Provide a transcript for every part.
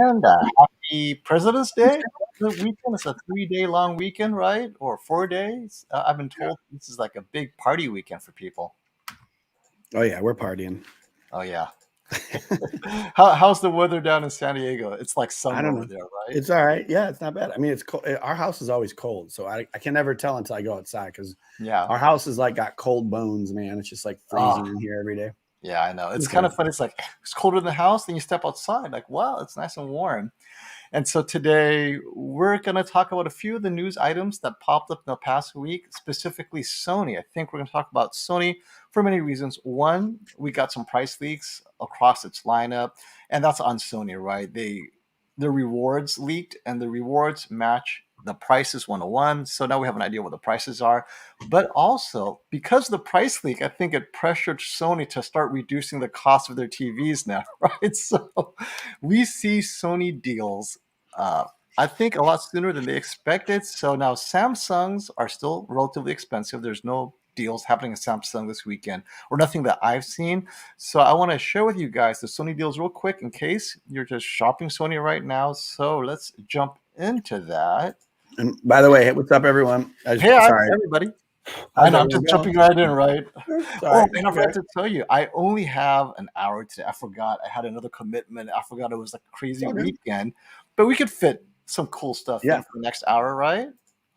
And happy President's Day. The weekend is a 3-day long weekend, right? Or 4 days. I've been Yeah. told this is like a big party weekend for people. Oh yeah, we're partying. Oh, yeah. How's the weather down in San Diego? It's like I summer don't over know. there, right? It's all right. Yeah, it's not bad. I mean, it's cold. Our house is always cold, so I can never tell until I go outside because Yeah. our house is like got cold bones, man. It's just like Oh, freezing in here every day. yeah, I know. It's It's kind all of funny. It's like it's colder in the house, then you step outside. Like, wow, it's nice and warm. And so today we're going to talk about a few of the news items that popped up in the past week, specifically Sony. I think we're going to talk about Sony for many reasons. One, we got some price leaks across its lineup, and that's on Sony, right? The rewards leaked, and the rewards match the prices 101. So now we have an idea what the prices are. But also, because of the price leak, I think it pressured Sony to start reducing the cost of their TVs now, right? So we see Sony deals, uh, I think, a lot sooner than they expected. So now Samsungs are still relatively expensive. There's no deals happening at Samsung this weekend, or nothing that I've seen. So I want to share with you guys the Sony deals real quick in case you're just shopping Sony right now. So let's jump into that. And by the way, hey, what's up, everyone? Hey, Sorry. everybody. I How's know, I'm everyone just going? jumping right in, right? Sorry. Oh, and I forgot Okay. to tell you, I only have an hour today. I forgot I had another commitment. I forgot it was like a It's crazy all good. weekend, but we could fit some cool stuff in Yeah, for the next hour, right?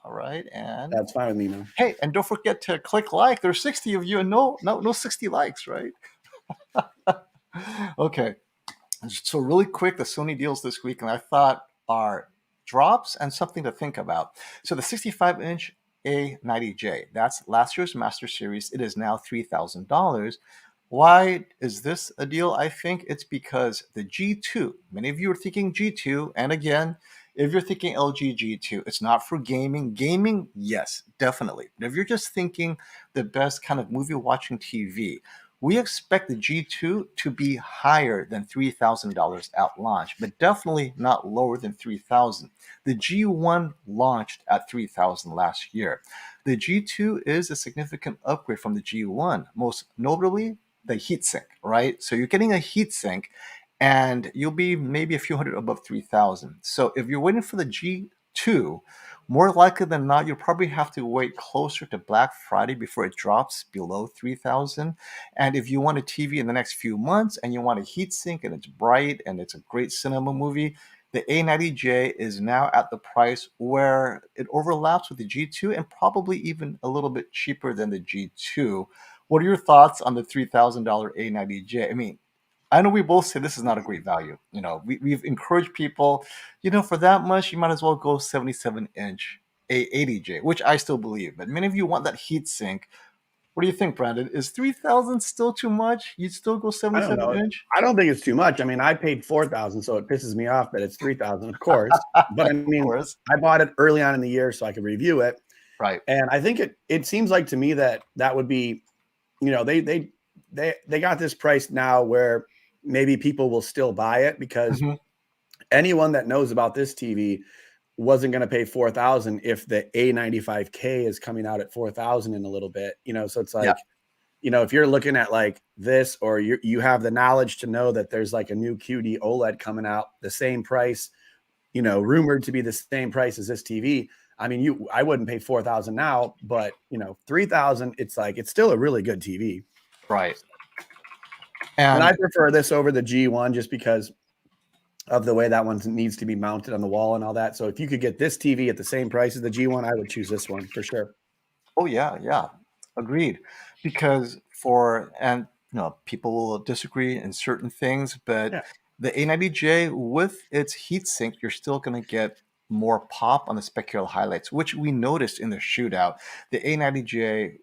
All right, and that's fine with me, man. hey, and don't forget to click like. There's 60 of you, and no 60 likes, right? Okay, so really quick, the Sony deals this week, and I thought are drops and something to think about. So the 65-inch A90J, that's last year's Master Series. It is now $3,000. Why is this a deal? I think it's because the G2, many of you are thinking G2, and again, if you're thinking LG G2, it's not for gaming. Gaming, yes, definitely. But if you're just thinking the best kind of movie watching TV, we expect the G2 to be higher than $3,000 at launch, but definitely not lower than $3,000. The G1 launched at $3,000 last year. The G2 is a significant upgrade from the G1, most notably the heatsink, right? So you're getting a heatsink and you'll be maybe a few hundred above 3,000. So if you're waiting for the G2, more likely than not, you'll probably have to wait closer to Black Friday before it drops below 3,000. And if you want a TV in the next few months and you want a heatsink and it's bright and it's a great cinema movie, the A90J is now at the price where it overlaps with the G2 and probably even a little bit cheaper than the G2. What are your thoughts on the $3,000 A90J? I mean, I know we both say this is not a great value. We've encouraged people, for that much, you might as well go 77-inch A80J, which I still believe. But many of you want that heat sink. What do you think, Brandon? Is 3,000 still too much? You'd still go I don't 77 know. inch? I don't think it's too much. I mean, I paid 4,000, so it pisses me off that it's 3,000, of course. But I Of mean, course. I bought it early on in the year so I could review it, Right. and I think it seems like to me that would be, they got this price now where maybe people will still buy it because Mhm. anyone that knows about this TV wasn't going to pay 4,000 if the A95K is coming out at 4,000 in a little bit, so it's Yeah. like, if you're looking at like this, or you have the knowledge to know that there's like a new QD OLED coming out, the same price, rumored to be the same price as this TV. I mean, I wouldn't pay 4,000 now, but 3,000, it's like, it's still a really good TV. Right. And And I prefer this over the G1 just because of the way that one needs to be mounted on the wall and all that. So if you could get this TV at the same price as the G1, I would choose this one for sure. oh yeah, agreed. Because people will disagree in certain things, but Yeah. the A90J with its heatsink, you're still going to get more pop on the specular highlights, which we noticed in the shootout. The A90J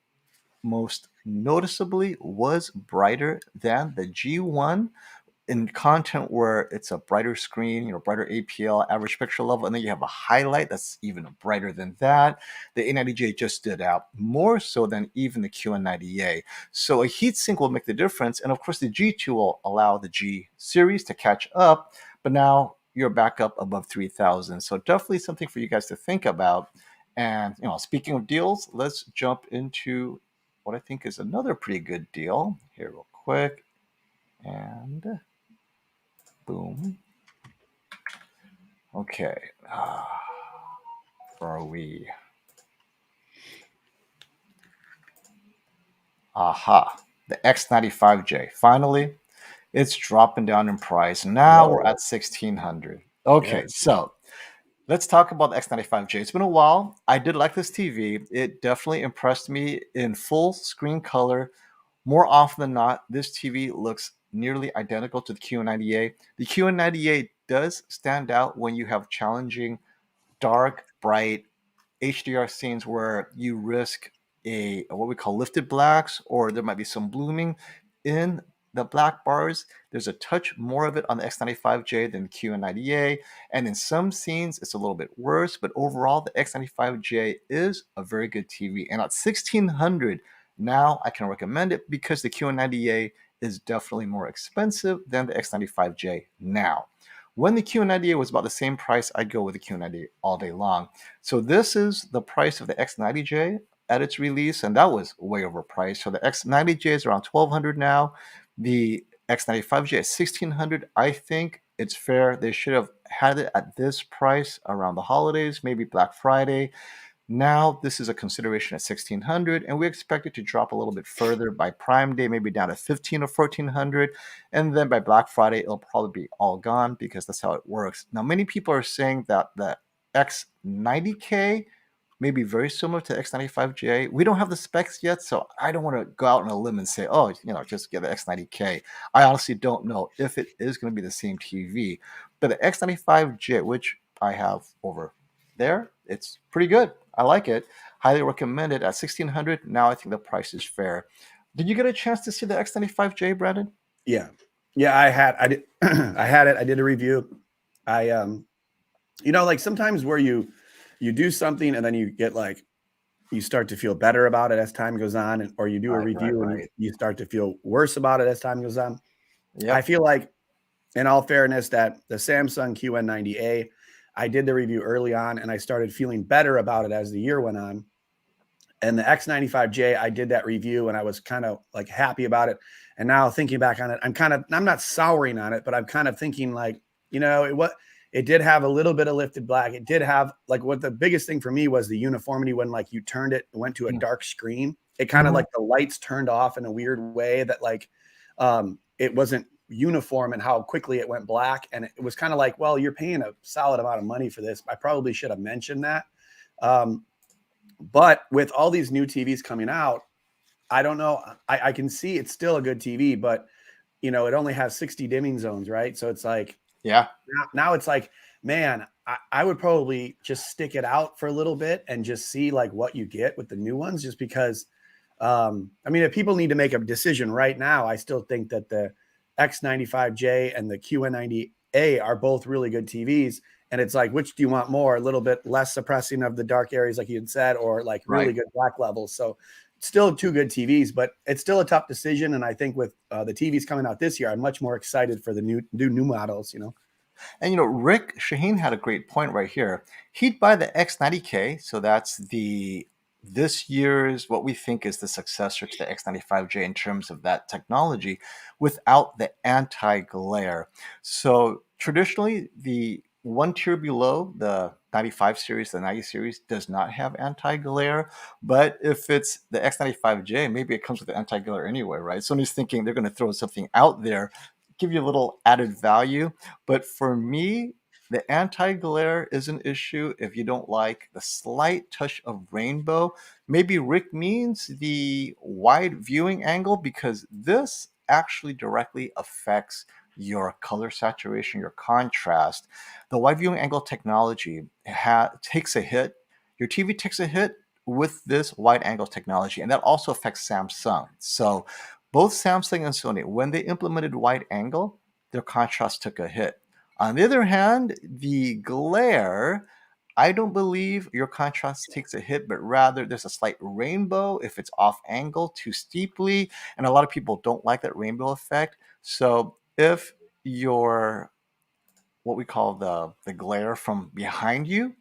most noticeably was brighter than the G1 in content where it's a brighter screen, brighter APL, average picture level, and then you have a highlight that's even brighter than that. The A90J just stood out more so than even the QN90A. So a heatsink will make the difference, and of course the G2 will allow the G series to catch up, but now you're back up above 3,000. So definitely something for you guys to think about. And speaking of deals, let's jump into what I think is another pretty good deal here real quick. And boom. Okay. Where are we? Aha. The X95J. Finally, it's dropping down in price. Now we're Whoa. at 1600. Yeah. Okay, so let's talk about the X95J. It's been a while. I did like this TV. It definitely impressed me in full screen color. More often than not, this TV looks nearly identical to the QN90A. The QN90A does stand out when you have challenging, dark, bright HDR scenes where you risk a what we call lifted blacks, or there might be some blooming in the black bars. There's a touch more of it on the X95J than QN90A, and in some scenes it's a little bit worse. But overall, the X95J is a very good TV, and at 1600 now I can recommend it because the QN90A is definitely more expensive than the X95J now. When the Q90 was about the same price, I'd go with the Q90 all day long. So this is the price of the X90J at its release, and that was way overpriced. So the X90J is around 1200 now. The X95J at 1600. I think it's fair. They should have had it at this price around the holidays, maybe Black Friday. Now this is a consideration at 1600, and we expect it to drop a little bit further by Prime Day, maybe down to 15 or 1400, and then by Black Friday it'll probably be all gone because that's how it works. Now many people are saying that the X90K may be very similar to X95J. We don't have the specs yet, so I don't want to go out on a limb and say, oh, just get the X90K. I honestly don't know if it is going to be the same TV, but the X95J, which I have over there, it's pretty good. I like it. Highly recommend it at 1600. Now I think the price is fair. Did you get a chance to see the X95J, Brandon? Yeah. Yeah, I did I had it. I did a review. I like sometimes where you do something and then you get like you start to feel better about it as time goes on, or you do a review and Right. you start to feel worse about it as time goes on. I Yep. feel like, in all fairness, that the Samsung QN90A, I did the review early on and I started feeling better about it as the year went on. And the X95J, I did that review and I was kind of like happy about it. And now thinking back on it, I'm not souring on it, but I'm kind of thinking like, it did have a little bit of lifted black. It did have like what the biggest thing for me was the uniformity when like you turned it, went to a dark screen. It kind of Mhm. like the lights turned off in a weird way that like it wasn't uniform and how quickly it went black. And it was kind of like, well, you're paying a solid amount of money for this. I probably should have mentioned that. But with all these new TVs coming out, I don't know. I can see it's still a good TV, but it only has 60 dimming zones, right? So it's like Yeah. now it's like, man, I would probably just stick it out for a little bit and just see like what you get with the new ones, just because. I mean, if people need to make a decision right now, I still think that the X95J and the QN90A are both really good TVs. And it's like, which do you want more? A little bit less suppressing of the dark areas, like you had said, or like really Right. good black levels. So still two good TVs, but it's still a tough decision. And I think with the TVs coming out this year, I'm much more excited for the new models. And Rick Shaheen had a great point right here. He'd buy the X90K, so that's this year's what we think is the successor to the X95J in terms of that technology, without the anti-glare. So traditionally, the one tier below, the 95 series, the 90 series, does not have anti-glare. But if it's the X95J, maybe it comes with the anti-glare anyway, right? Sony's thinking they're going to throw something out there, give you a little added value. But for me, the anti-glare is an issue if you don't like the slight touch of rainbow. Maybe Rick means the wide viewing angle, because this actually directly affects your color saturation, your contrast. The wide viewing angle technology takes a hit. Your TV takes a hit with this wide angle technology, and that also affects Samsung. So both Samsung and Sony, when they implemented wide angle, their contrast took a hit. On the other hand, the glare, I don't believe your contrast takes a hit, but rather there's a slight rainbow if it's off angle too steeply. And a lot of people don't like that rainbow effect. So if your what we call the glare from behind you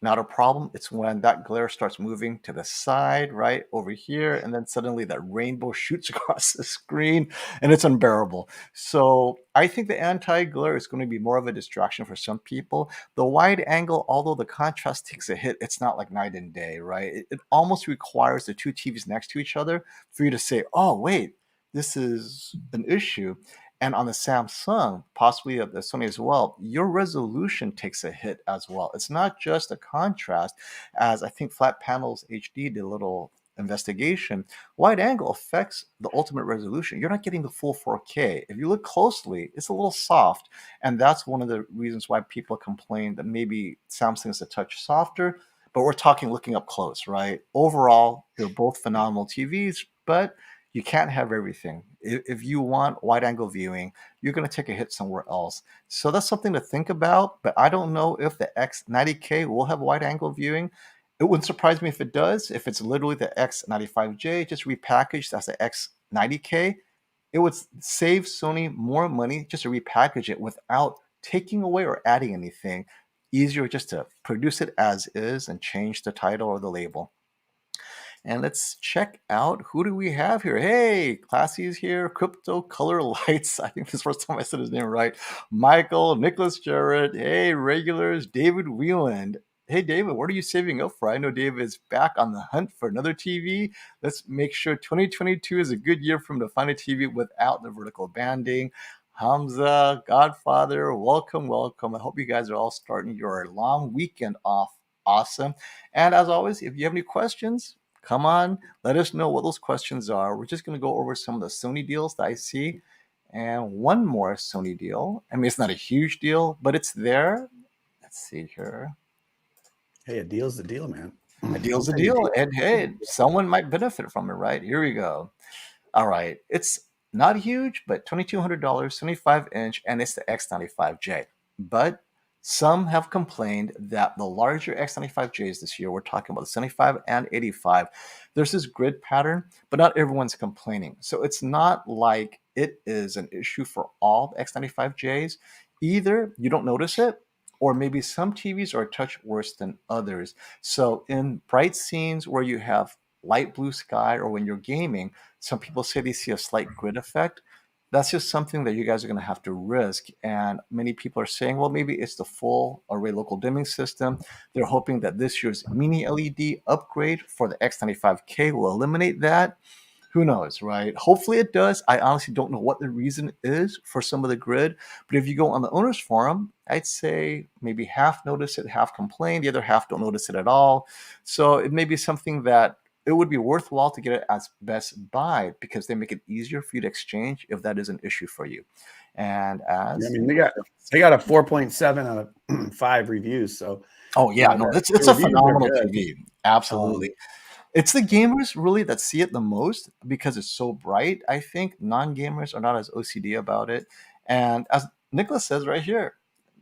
not a problem. It's when that glare starts moving to the side, right over here, and then suddenly that rainbow shoots across the screen and it's unbearable. So I think the anti-glare is going to be more of a distraction for some people. The wide angle, although the contrast takes a hit, it's not like night and day, right? It almost requires the two TVs next to each other for you to say, oh, wait, this is an issue. And on the Samsung, possibly the Sony as well, your resolution takes a hit as well. It's not just the contrast, as I think Flat Panels HD did a little investigation. Wide angle affects the ultimate resolution. You're not getting the full 4K. If you look closely, it's a little soft. And that's one of the reasons why people complain that maybe Samsung is a touch softer. But we're talking looking up close, right? Overall, they're both phenomenal TVs, but you can't have everything. If you want wide angle viewing, you're going to take a hit somewhere else. So that's something to think about. But I don't know if the X90K will have wide angle viewing. It wouldn't surprise me if it does. If it's literally the X95J just repackaged as the X90K, it would save Sony more money just to repackage it without taking away or adding anything. Easier just to produce it as is and change the title or the label. And let's check out, who do we have here? Hey, Classy's here. Crypto Color Lights. I think this is the first time I said his name right. Michael, Nicholas Jarrett. Hey, regulars. David Wieland. Hey, David, what are you saving up for? I know David is back on the hunt for another TV. Let's make sure 2022 is a good year for him to find a TV without the vertical banding. Hamza, Godfather, welcome, welcome. I hope you guys are all starting your long weekend off awesome. And as always, if you have any questions, come on, let us know what those questions are. We're just going to go over some of the Sony deals that I see. And one more Sony deal. I mean, it's not a huge deal, but it's there. Let's see here. Hey, a deal's a deal, man. A deal's a deal. And hey, someone might benefit from it, right? Here we go. All right. It's not huge, but $2,200, 75-inch, and it's the X95J. But some have complained that the larger X95Js this year, we're talking about the 75 and 85, there's this grid pattern, but not everyone's complaining. So it's not like it is an issue for all the X95Js. Either you don't notice it, or maybe some TVs are a touch worse than others. So in bright scenes where you have light blue sky or when you're gaming, some people say they see a slight grid effect. That's just something that you guys are going to have to risk. And many people are saying, well, maybe it's the full array local dimming system. They're hoping that this year's mini LED upgrade for the X95K will eliminate that. Who knows, right? Hopefully it does. I honestly don't know what the reason is for some of the grid. But if you go on the owner's forum, I'd say maybe half notice it, half complain. The other half don't notice it at all. So it may be something that it would be worthwhile to get it as Best Buy because they make it easier for you to exchange if that is an issue for you. And as I mean, they got a 4.7 out of 5 reviews. So oh yeah, no, it's a phenomenal TV. Absolutely. It's the gamers really that see it the most because it's so bright. I think non-gamers are not as OCD about it. And as Nicholas says right here,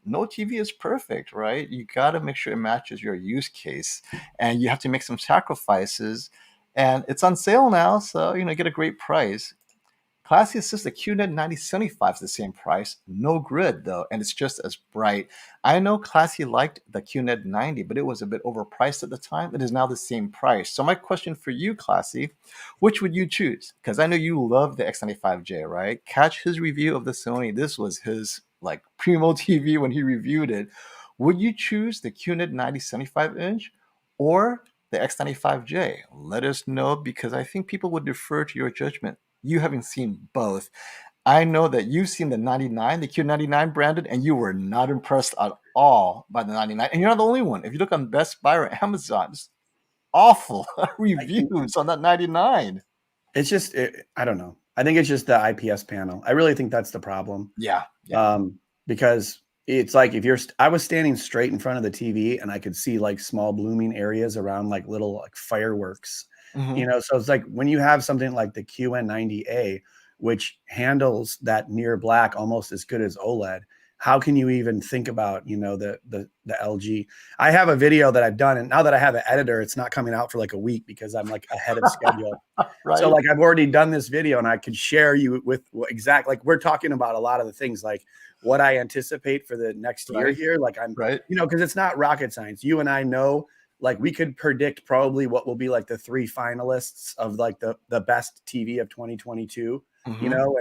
no TV is perfect, right? You got to make sure it matches your use case and you have to make some sacrifices. And it's on sale now, so, get a great price. Classy says the QNED 9075 is the same price, no grid though, and it's just as bright. I know Classy liked the QNED 90, but it was a bit overpriced at the time. It is now the same price. So my question for you, Classy, which would you choose? Because I know you love the X95J, right? Catch his review of the Sony. This was his primo TV when he reviewed it. Would you choose the QNED 9075-inch or the X95J? Let us know because I think people would defer to your judgment. You having seen both. I know that you've seen the 99, the Q99 branded, and you were not impressed at all by the 99. And you're not the only one. If you look on Best Buy or Amazon, it's awful reviews on that 99. It's just, I don't know. I think it's just the IPS panel. I really think that's the problem. Yeah. Because it's like I was standing straight in front of the TV and I could see small blooming areas around little fireworks. Mm-hmm. So it's like when you have something like the QN90A, which handles that near black almost as good as OLED, how can you even think about, you know, the LG? I have a video that I've done, and now that I have an editor, it's not coming out for like a week because I'm like ahead of schedule. So Right. like I've already done this video, and I could share you with exact, like we're talking about a lot of the things, like what I anticipate for the next year Right. here. Like I'm, Right. you know, because it's not rocket science. You and I know, like we could predict probably what will be like the 3 finalists of like the best TV of 2022, you Mhm. know,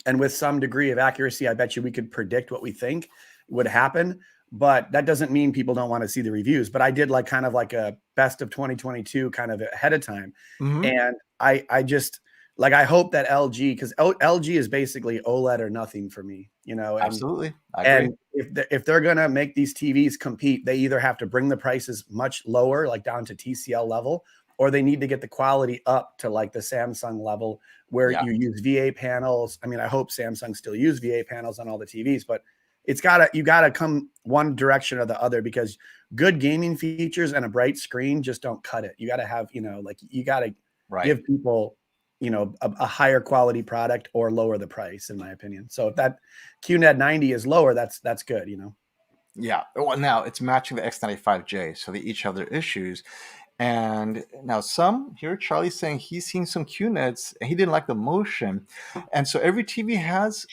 and with some degree of accuracy, I bet you we could predict what we think would happen. But that doesn't mean people don't want to see the reviews. But I did like kind of like a best of 2022 kind of ahead of time. Mhm. And I just like, I hope that LG, because LG is basically OLED or nothing for me, you know, Absolutely. I agree. and if they're going to make these TVs compete, they either have to bring the prices much lower, like down to TCL level, or they need to get the quality up to like the Samsung level where Yeah. you use VA panels. I mean, I hope Samsung still use VA panels on all the TVs, but you gotta come one direction or the other, because good gaming features and a bright screen just don't cut it. You got to have, you know, like you got to Right. give people, you know, a higher quality product or lower the price, in my opinion. So if that QNED 90 is lower, that's good, you know. Yeah. Well, now it's matching the X95J, so they each have their issues. And now some here, Charlie's saying he's seen some QNEDs and he didn't like the motion. And so every TV has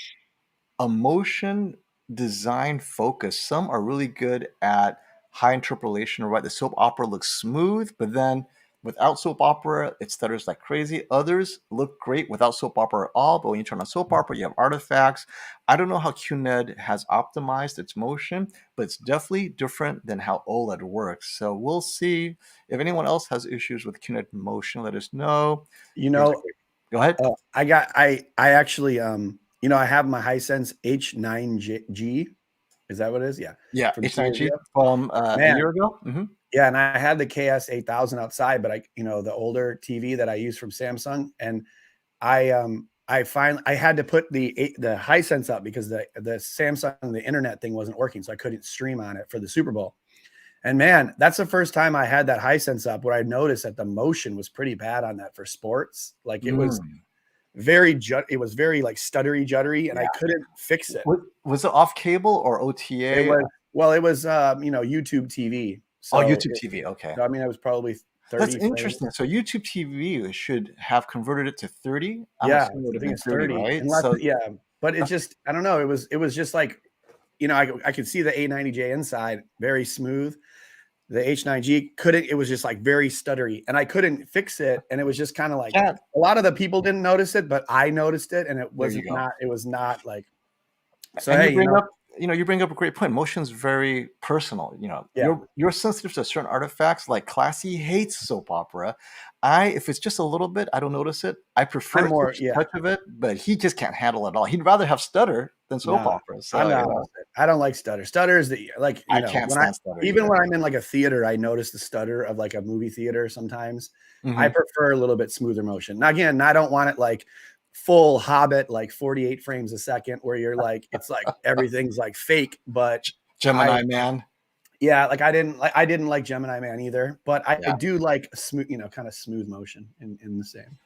a motion design focus. Some are really good at high interpolation, right? The soap opera looks smooth, but then without soap opera, it stutters like crazy. Others look great without soap opera at all, but when you turn on soap opera, you have artifacts. I don't know how QNED has optimized its motion, but it's definitely different than how OLED works. So we'll see. If anyone else has issues with QNED motion, let us know. You Here's a know, quick. Go ahead. I actually you know, I have my Hisense H9G. Is that what it is? Yeah. Yeah, From 2 years H9G ago. from a Man, year ago. Hmm. yeah, and I had the KS 8000 outside, but I, you know, the older TV that I use from Samsung, and I had to put the Hisense up because the Samsung, the internet thing wasn't working, so I couldn't stream on it for the Super Bowl. And man, that's the first time I had that Hisense up where I noticed that the motion was pretty bad on that for sports. Like it was Mm, it was very like stuttery juttery, and I yeah. couldn't fix it. Was it off cable or It OTA? was, well, it was you know, YouTube TV. Oh, So YouTube TV. Okay. I mean, it was probably That's 30 frames. interesting. So YouTube TV should have converted it to 30. I'm Yeah, assuming it would I have think been it's 30, 30. right? Unless, So yeah, but it that's just, I don't know. It was just like, you know, I could see the A90J inside, very smooth. The H9G couldn't, it was just like very stuttery, and I couldn't fix it. And it was just kind of like, yeah, a lot of the people didn't notice it, but I noticed it, and there you go. it was not like, so, And hey, you know, you bring up a great point. Motion's very personal. yeah, You're sensitive to certain artifacts. Like Classy hates soap opera. If it's just a little bit, I don't notice it. I prefer I'm a more, touch yeah, of it, but he just can't handle it all. He'd rather have stutter than soap nah, opera. I'm So the opposite. I don't like stutter. Stutter is the, like, you I know, can't stand stutter even either. when I'm in like a theater, I notice the stutter of like a movie theater sometimes. I Hmm. prefer a little bit smoother motion. Now, again, I don't want it like full Hobbit, like 48 frames a second, where you're like, it's like everything's like fake. But I, Gemini Man. yeah, like I didn't like Gemini Man either, but I Yeah. do like smooth, you know, kind of smooth motion in the same.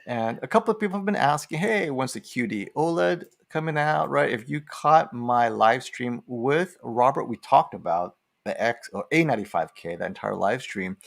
And a couple of people have been asking, hey, when's the QD OLED coming out, right? If you caught my live stream with Robert, we talked about the X or A95K, the entire live stream,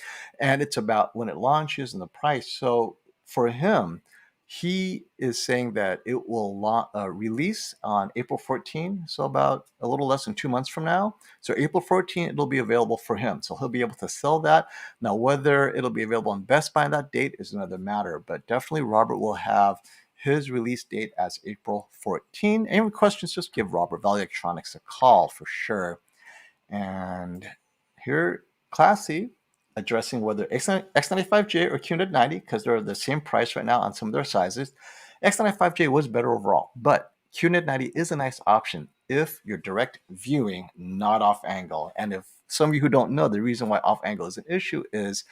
and it's about when it launches and the price. So for him, he is saying that it will release on April 14, so about a little less than 2 months from now. So April 14, it'll be available for him. So he'll be able to sell that. Now, whether it'll be available on Best Buy on that date is another matter, but definitely Robert will have his release date as April 14. Any questions, just give Robert Valley Electronics a call for sure. And here, Classy addressing whether X95J or QNED 90, because they're the same price right now on some of their sizes. X95J was better overall, but QNED 90 is a nice option if you're direct viewing, not off angle. And if some of you who don't know, the reason why off angle is an issue is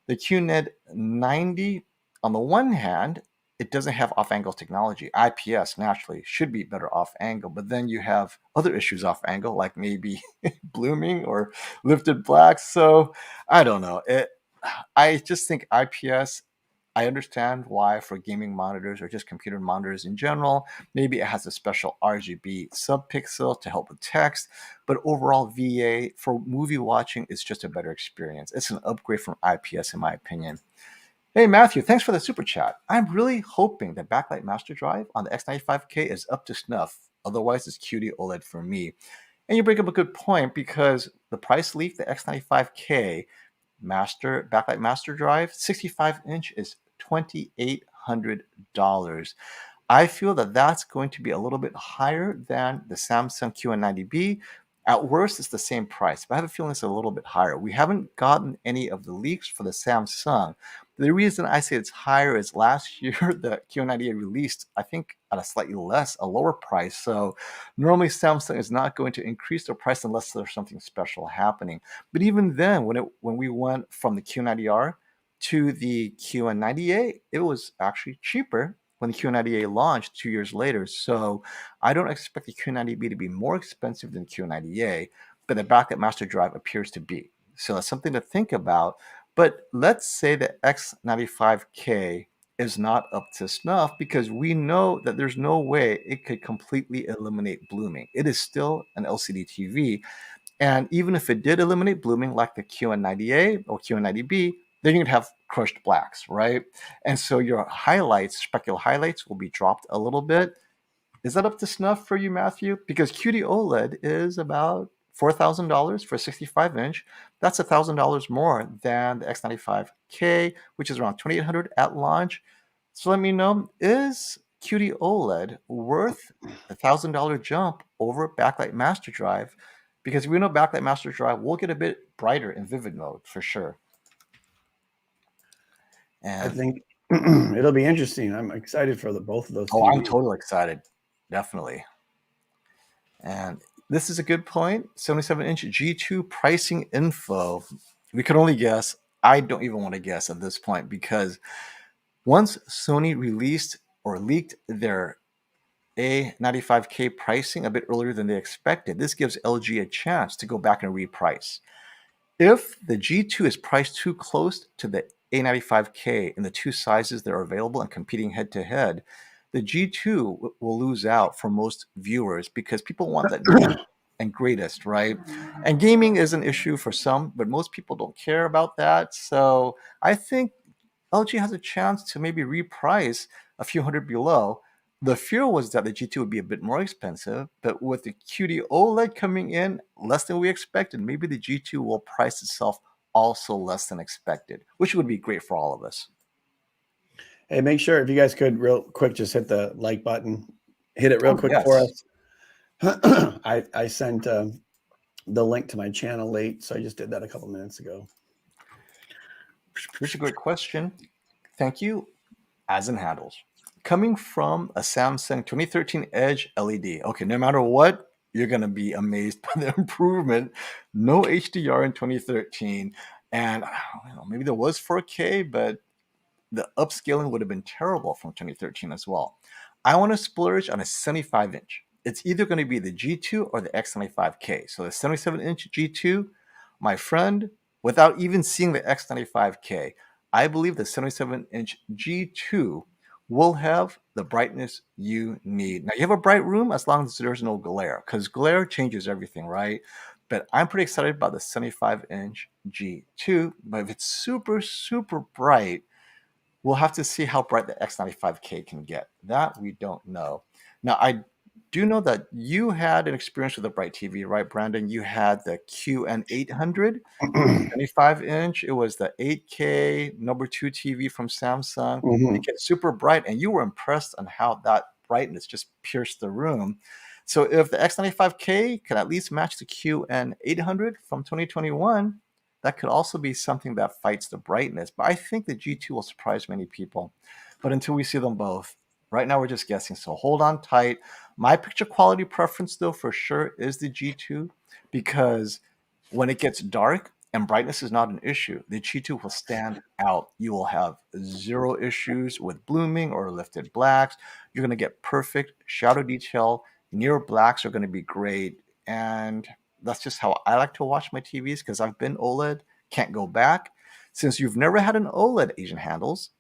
the QNED 90, on the one hand, it doesn't have off angle technology. IPS naturally should be better off angle, but then you have other issues off angle, like maybe blooming or lifted black. So I don't know. I just think IPS I understand why for gaming monitors or just computer monitors in general, maybe it has a special RGB subpixel to help with text, but overall VA for movie watching is just a better experience. It's an upgrade from IPS in my opinion. Hey Matthew, thanks for the super chat. I'm really hoping the backlight master drive on the X95K is up to snuff. Otherwise, it's QD OLED for me. And you bring up a good point because the price leak, the X95K backlight master drive, 65-inch is $2,800. I feel that that's going to be a little bit higher than the Samsung QN90B. At worst, it's the same price, but I have a feeling it's a little bit higher. We haven't gotten any of the leaks for the Samsung. The reason I say it's higher is last year the Q90 released, I think, at a slightly a lower price. So normally Samsung is not going to increase their price unless there's something special happening. But even then, when we went from the Q90R to the QN90A, it was actually cheaper when the Q90A launched 2 years later. So I don't expect the Q90B to be more expensive than Q90A, but the backlit master drive appears to be. So that's something to think about. But let's say the X95K is not up to snuff because we know that there's no way it could completely eliminate blooming. It is still an LCD TV. And even if it did eliminate blooming like the QN90A or QN90B, then you'd have crushed blacks, right? And so your highlights, specular highlights, will be dropped a little bit. Is that up to snuff for you, Matthew? Because QD OLED is about $4,000 for a 65-inch. That's $1,000 more than the X95K, which is around $2,800 at launch. So let me know, is QD OLED worth the $1,000 jump over backlight master drive? Because we know backlight master drive will get a bit brighter in vivid mode for sure. I And think it'll be interesting. I'm excited for both of those oh, I'm TVs. totally excited. Definitely. And this is a good point. 77-inch G2 pricing info. We could only guess. I don't even want to guess at this point because once Sony released or leaked their A95K pricing a bit earlier than they expected, this gives LG a chance to go back and reprice. If the G2 is priced too close to the A95K in the two sizes that are available and competing head to head, the G2 will lose out for most viewers because people want that newest and greatest, right? And gaming is an issue for some, but most people don't care about that. So I think LG has a chance to maybe reprice a few hundred below. The fear was that the G2 would be a bit more expensive, but with the QD OLED coming in less than we expected, maybe the G2 will price itself also less than expected, which would be great for all of us. Hey, make sure if you guys could real quick, just hit the like button, hit it real quick for Yes. us. I sent the link to my channel late, so I just did that a couple minutes ago. Here's a great question. Thank you, as in handles. Coming from a Samsung 2013 Edge LED. Okay, no matter what, you're going to be amazed by the improvement. No HDR in 2013. And maybe there was 4K, but the upscaling would have been terrible from 2013 as well. I want to splurge on a 75-inch. It's either going to be the G2 or the X95K. So the 77-inch G2, my friend, without even seeing the X95K, I believe the 77-inch G2 will have the brightness you need. Now, you have a bright room as long as there's no glare, because glare changes everything, right? But I'm pretty excited about the 75-inch G2. But if it's super, super bright, we'll have to see how bright the X95K can get. That we don't know. Now, I do know that you had an experience with a bright TV, right, Brandon? You had the QN800, 25-inch. It was the 8K number 2 TV from Samsung. Mhm. It gets super bright, and you were impressed on how that brightness just pierced the room. So if the X95K can at least match the QN800 from 2021, that could also be something that fights the brightness. But I think the G2 will surprise many people. But until we see them both, right now we're just guessing. So hold on tight. My picture quality preference, though, for sure is the G2 because when it gets dark and brightness is not an issue, the G2 will stand out. You will have zero issues with blooming or lifted blacks. You're going to get perfect shadow detail. Near blacks are going to be great. And that's just how I like to watch my TVs because I've been OLED, can't go back. Since you've never had an OLED Asian handles,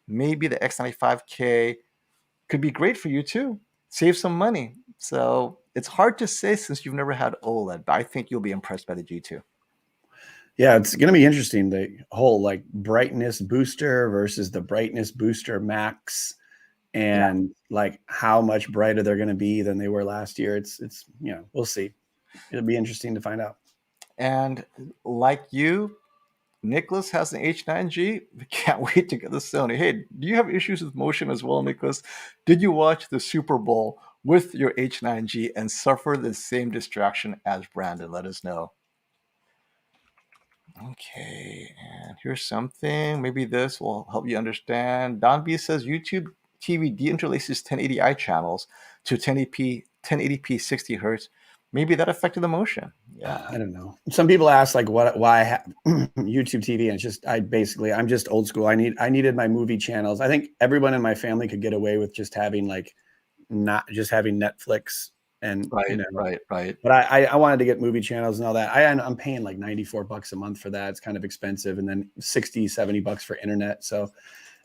maybe the X95K could be great for you too. Save some money. So it's hard to say since you've never had OLED, but I think you'll be impressed by the G2. Yeah, it's going to be interesting. The whole like brightness booster versus the brightness booster max, and like how much brighter they're going to be than they were last year. It's we'll see. It'll be interesting to find out. And like you, Nicholas has an H9G. We can't wait to get the Sony. Hey, do you have issues with motion as well, Nicholas? Did you watch the Super Bowl with your H9G and suffer the same distraction as Brandon? Let us know. Okay, and here's something. Maybe this will help you understand. Don B says YouTube TV deinterlaces 1080i channels to 1080p 60 hertz. Maybe that affected the motion. Yeah, I don't know. Some people ask like why I have YouTube TV, and it's just I'm just old school. I needed my movie channels. I think everyone in my family could get away with just having like not just having Netflix and right. But I wanted to get movie channels and all that. I'm paying like $94 a month for that. It's kind of expensive, and then $60-$70 for internet. So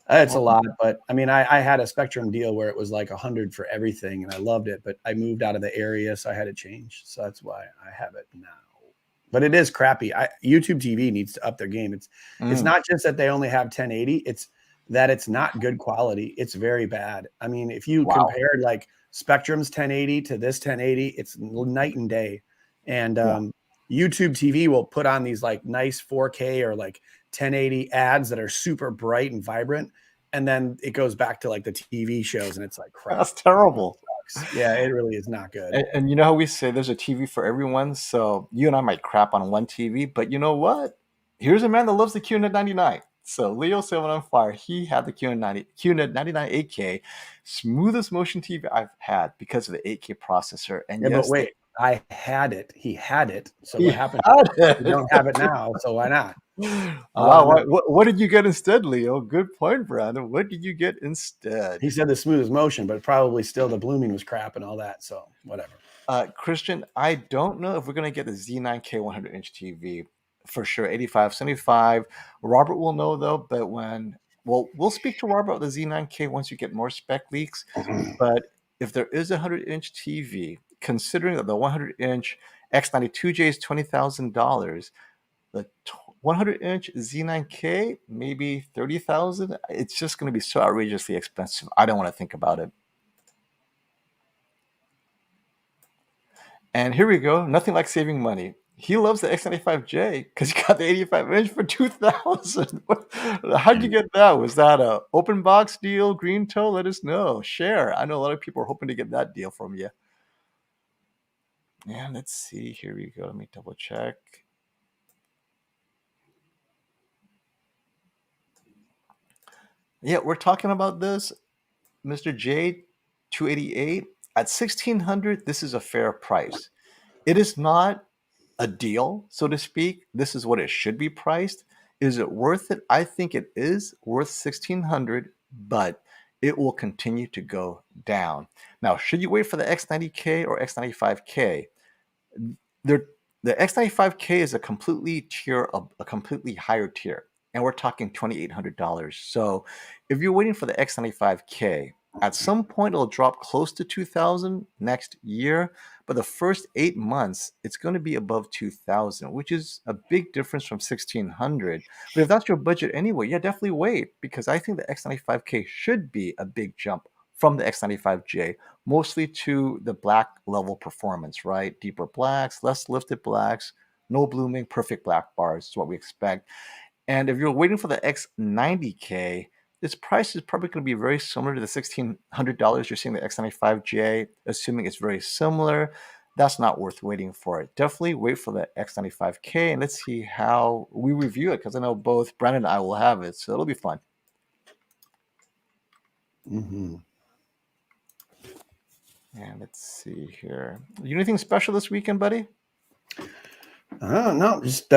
it's a lot. But I mean, I had a Spectrum deal where it was like $100 for everything, and I loved it. But I moved out of the area, so I had to change. So that's why I have it now. But it is crappy. YouTube TV needs to up their game. It's not just that they only have 1080. It's that it's not good quality. It's very bad. I mean, if you compared like Spectrum's 1080 to this 1080, it's night and day. And YouTube TV will put on these like nice 4K or like 1080 ads that are super bright and vibrant, and then it goes back to like the TV shows, and it's like crap. That's terrible. Yeah, it really is not good. And you know how we say there's a TV for everyone? So you and I might crap on one TV, but you know what? Here's a man that loves the QNED 99. So Leo 7 on Fire, he had the QNED 99AK, smoothest motion TV I've had because of the 8K processor. And yeah, yes, but wait, I had it. He had it. So he what happened? had We don't have it now, so why not? Wow, what did you get instead, Leo? Good point, Brandon. What did you get instead? He said the smoothest motion, but probably still the blooming was crap and all that. So whatever. Christian, I don't know if we're going to get the Z9K 100-inch TV for sure. 85, 75. Robert will know though, but we'll speak to Robert about the Z9K once you get more spec leaks. But if there is a 100-inch TV, considering that the 100-inch X92J is $20,000, the 100-inch Z9K maybe $30,000. It's just going to be so outrageously expensive. I don't want to think about it. And here we go. Nothing like saving money. He loves the X95J because he got the 85-inch for $2,000. How'd you get that? Was that a open box deal? Green toe? Let us know. Share. I know a lot of people are hoping to get that deal from you. And let's see. Here we go. Let me double check. Yeah, we're talking about this. Mr. J 288 at 1,600. This is a fair price. It is not a deal, so to speak. This is what it should be priced. Is it worth it? I think it is worth 1,600, but it will continue to go down. Now, should you wait for the X90K or X95K? The X95K is a completely higher tier, and we're talking $2,800. So if you're waiting for the X95K, at some point it'll drop close to 2,000 next year, but the first 8 months it's going to be above 2,000, which is a big difference from 1,600. But if that's your budget anyway, yeah, definitely wait, because I think the X95K should be a big jump from the X95J, mostly to the black level performance, right? Deeper blacks, less lifted blacks, no blooming, perfect black bars is what we expect. And if you're waiting for the X90K, this price is probably going to be very similar to the $1,600 you're seeing the X95J, assuming it's very similar. That's not worth waiting for it. Definitely wait for the X95K, and let's see how we review it, because I know both Brandon and I will have it, so it'll be fun. And let's see here. You do anything special this weekend, buddy? No, just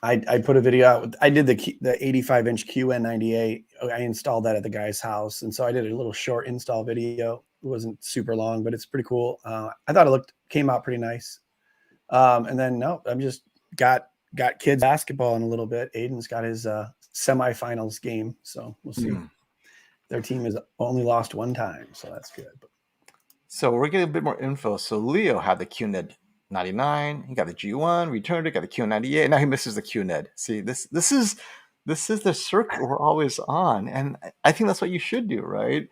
I put a video out. I did the 85-inch QN98. I installed that at the guy's house, and so I did a little short install video. It wasn't super long, but it's pretty cool. I thought it came out pretty nice. And then I'm just got kids basketball in a little bit. Aiden's got his semifinals game. So we'll see. Their team has only lost one time, so that's good. So we're getting a bit more info. So Leo had the QNED 99. He got the G1, returned it, got the Q98. Now he misses the QNED. See, this is the circuit we're always on, and I think that's what you should do, right?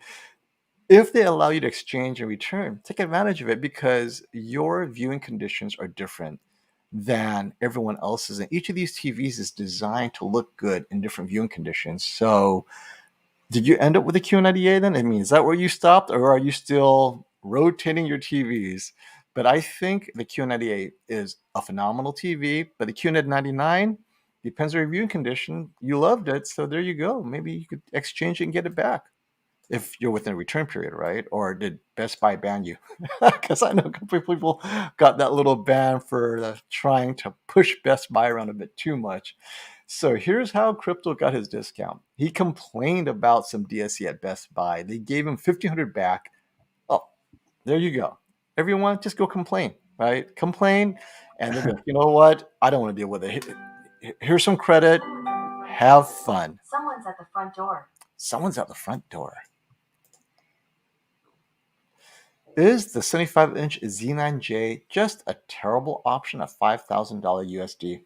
If they allow you to exchange and return, take advantage of it, because your viewing conditions are different than everyone else's, and each of these TVs is designed to look good in different viewing conditions. So did you end up with a Q98 then? I mean, is that where you stopped, or are you still rotating your TVs? But I think the Q98 is a phenomenal TV, but the QNED 99 depends on your viewing condition. You loved it, so there you go. Maybe you could exchange it and get it back if you're within a return period, right? Or did Best Buy ban you? Because I know a couple of people got that little ban for trying to push Best Buy around a bit too much. So here's how Crypto got his discount. He complained about some DSC at Best Buy. They gave him $1,500 back. Oh, there you go. Everyone, just go complain, right? Complain, and they'll be like, you know what? I don't want to deal with it. Here's some credit. Have fun. Someone's at the front door. Someone's at the front door. Is the 75-inch Z9J just a terrible option at $5,000 USD?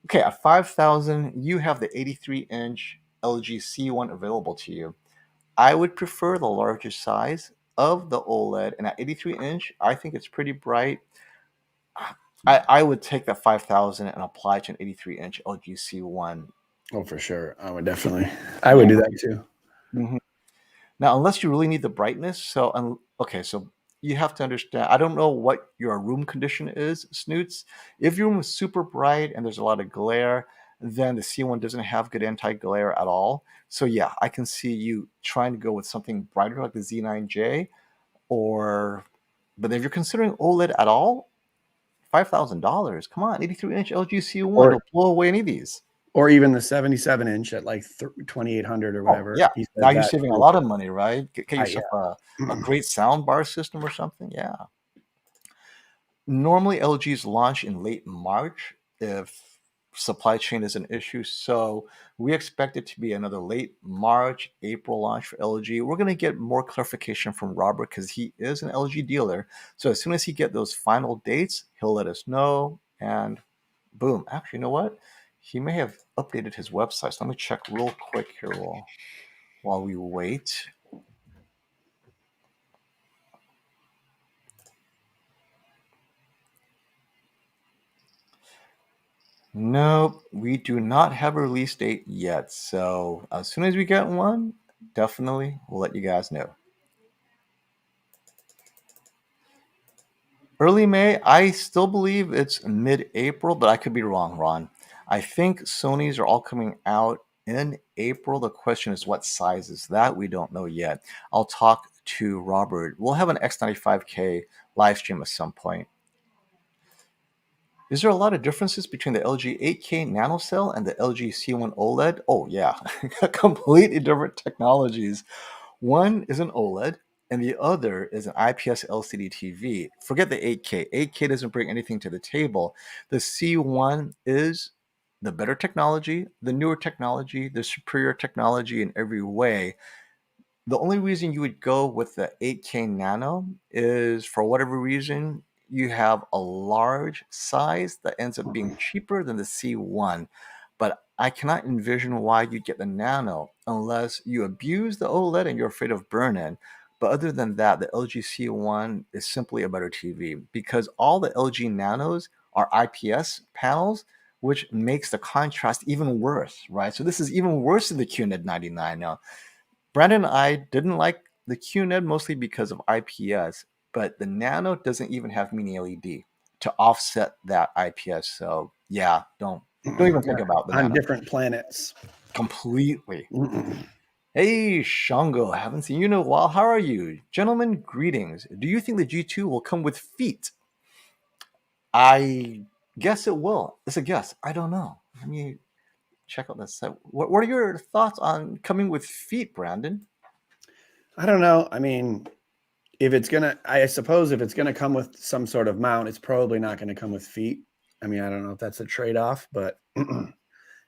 Okay, at $5,000, you have the 83-inch LG C1 available to you. I would prefer the larger size of the OLED, and at 83-inch, I think it's pretty bright. I would take that $5,000 and apply it to an 83-inch LG C1. Oh, for sure. I would definitely. I would do that too. Mm-hmm. Now, unless you really need the brightness, so you have to understand, I don't know what your room condition is, Snoots. If your room is super bright and there's a lot of glare, then the C1 doesn't have good anti-glare at all. So yeah, I can see you trying to go with something brighter like the Z9J, but if you're considering OLED at all, $5,000, come on, 83-inch LG C1 will blow away any of these. Or even the 77-inch at like 2,800 or whatever. Yeah, now you're saving a lot of money, right? Get yourself a great sound bar system or something. Yeah. Normally, LGs launch in late March if supply chain is an issue. So we expect it to be another late March, April launch for LG. We're going to get more clarification from Robert because he is an LG dealer. So as soon as he gets those final dates, he'll let us know. And boom. Actually, you know what? He may have updated his website. So let me check real quick here while we wait. Nope, we do not have a release date yet. So as soon as we get one, definitely we'll let you guys know. Early May, I still believe it's mid-April, but I could be wrong, Ron. I think Sony's are all coming out in April. The question is what size is that? We don't know yet. I'll talk to Robert. We'll have an X95K live stream at some point. Is there a lot of differences between the LG 8K NanoCell and the LG C1 OLED? Oh yeah, completely different technologies. One is an OLED and the other is an IPS LCD TV. Forget the 8K. 8K doesn't bring anything to the table. The C1 is the better technology, the newer technology, the superior technology in every way. The only reason you would go with the 8K Nano is for whatever reason, you have a large size that ends up being cheaper than the C1. But I cannot envision why you'd get the Nano unless you abuse the OLED and you're afraid of burn-in. But other than that, the LG C1 is simply a better TV because all the LG Nanos are IPS panels, which makes the contrast even worse, right? So this is even worse than the QNED 99. Now, Brandon and I didn't like the QNED mostly because of IPS, but the Nano doesn't even have mini LED to offset that IPS. So yeah, don't even think about the on Nano. Different planets. Completely. Hey, Shango, haven't seen you in a while. How are you? Gentlemen, greetings. Do you think the G2 will come with feet? I guess it will. It's a guess. I don't know. Let me check out this site. What are your thoughts on coming with feet, Brandon? I don't know. I mean, I suppose if it's gonna come with some sort of mount, it's probably not gonna come with feet. I mean, I don't know if that's a trade-off, but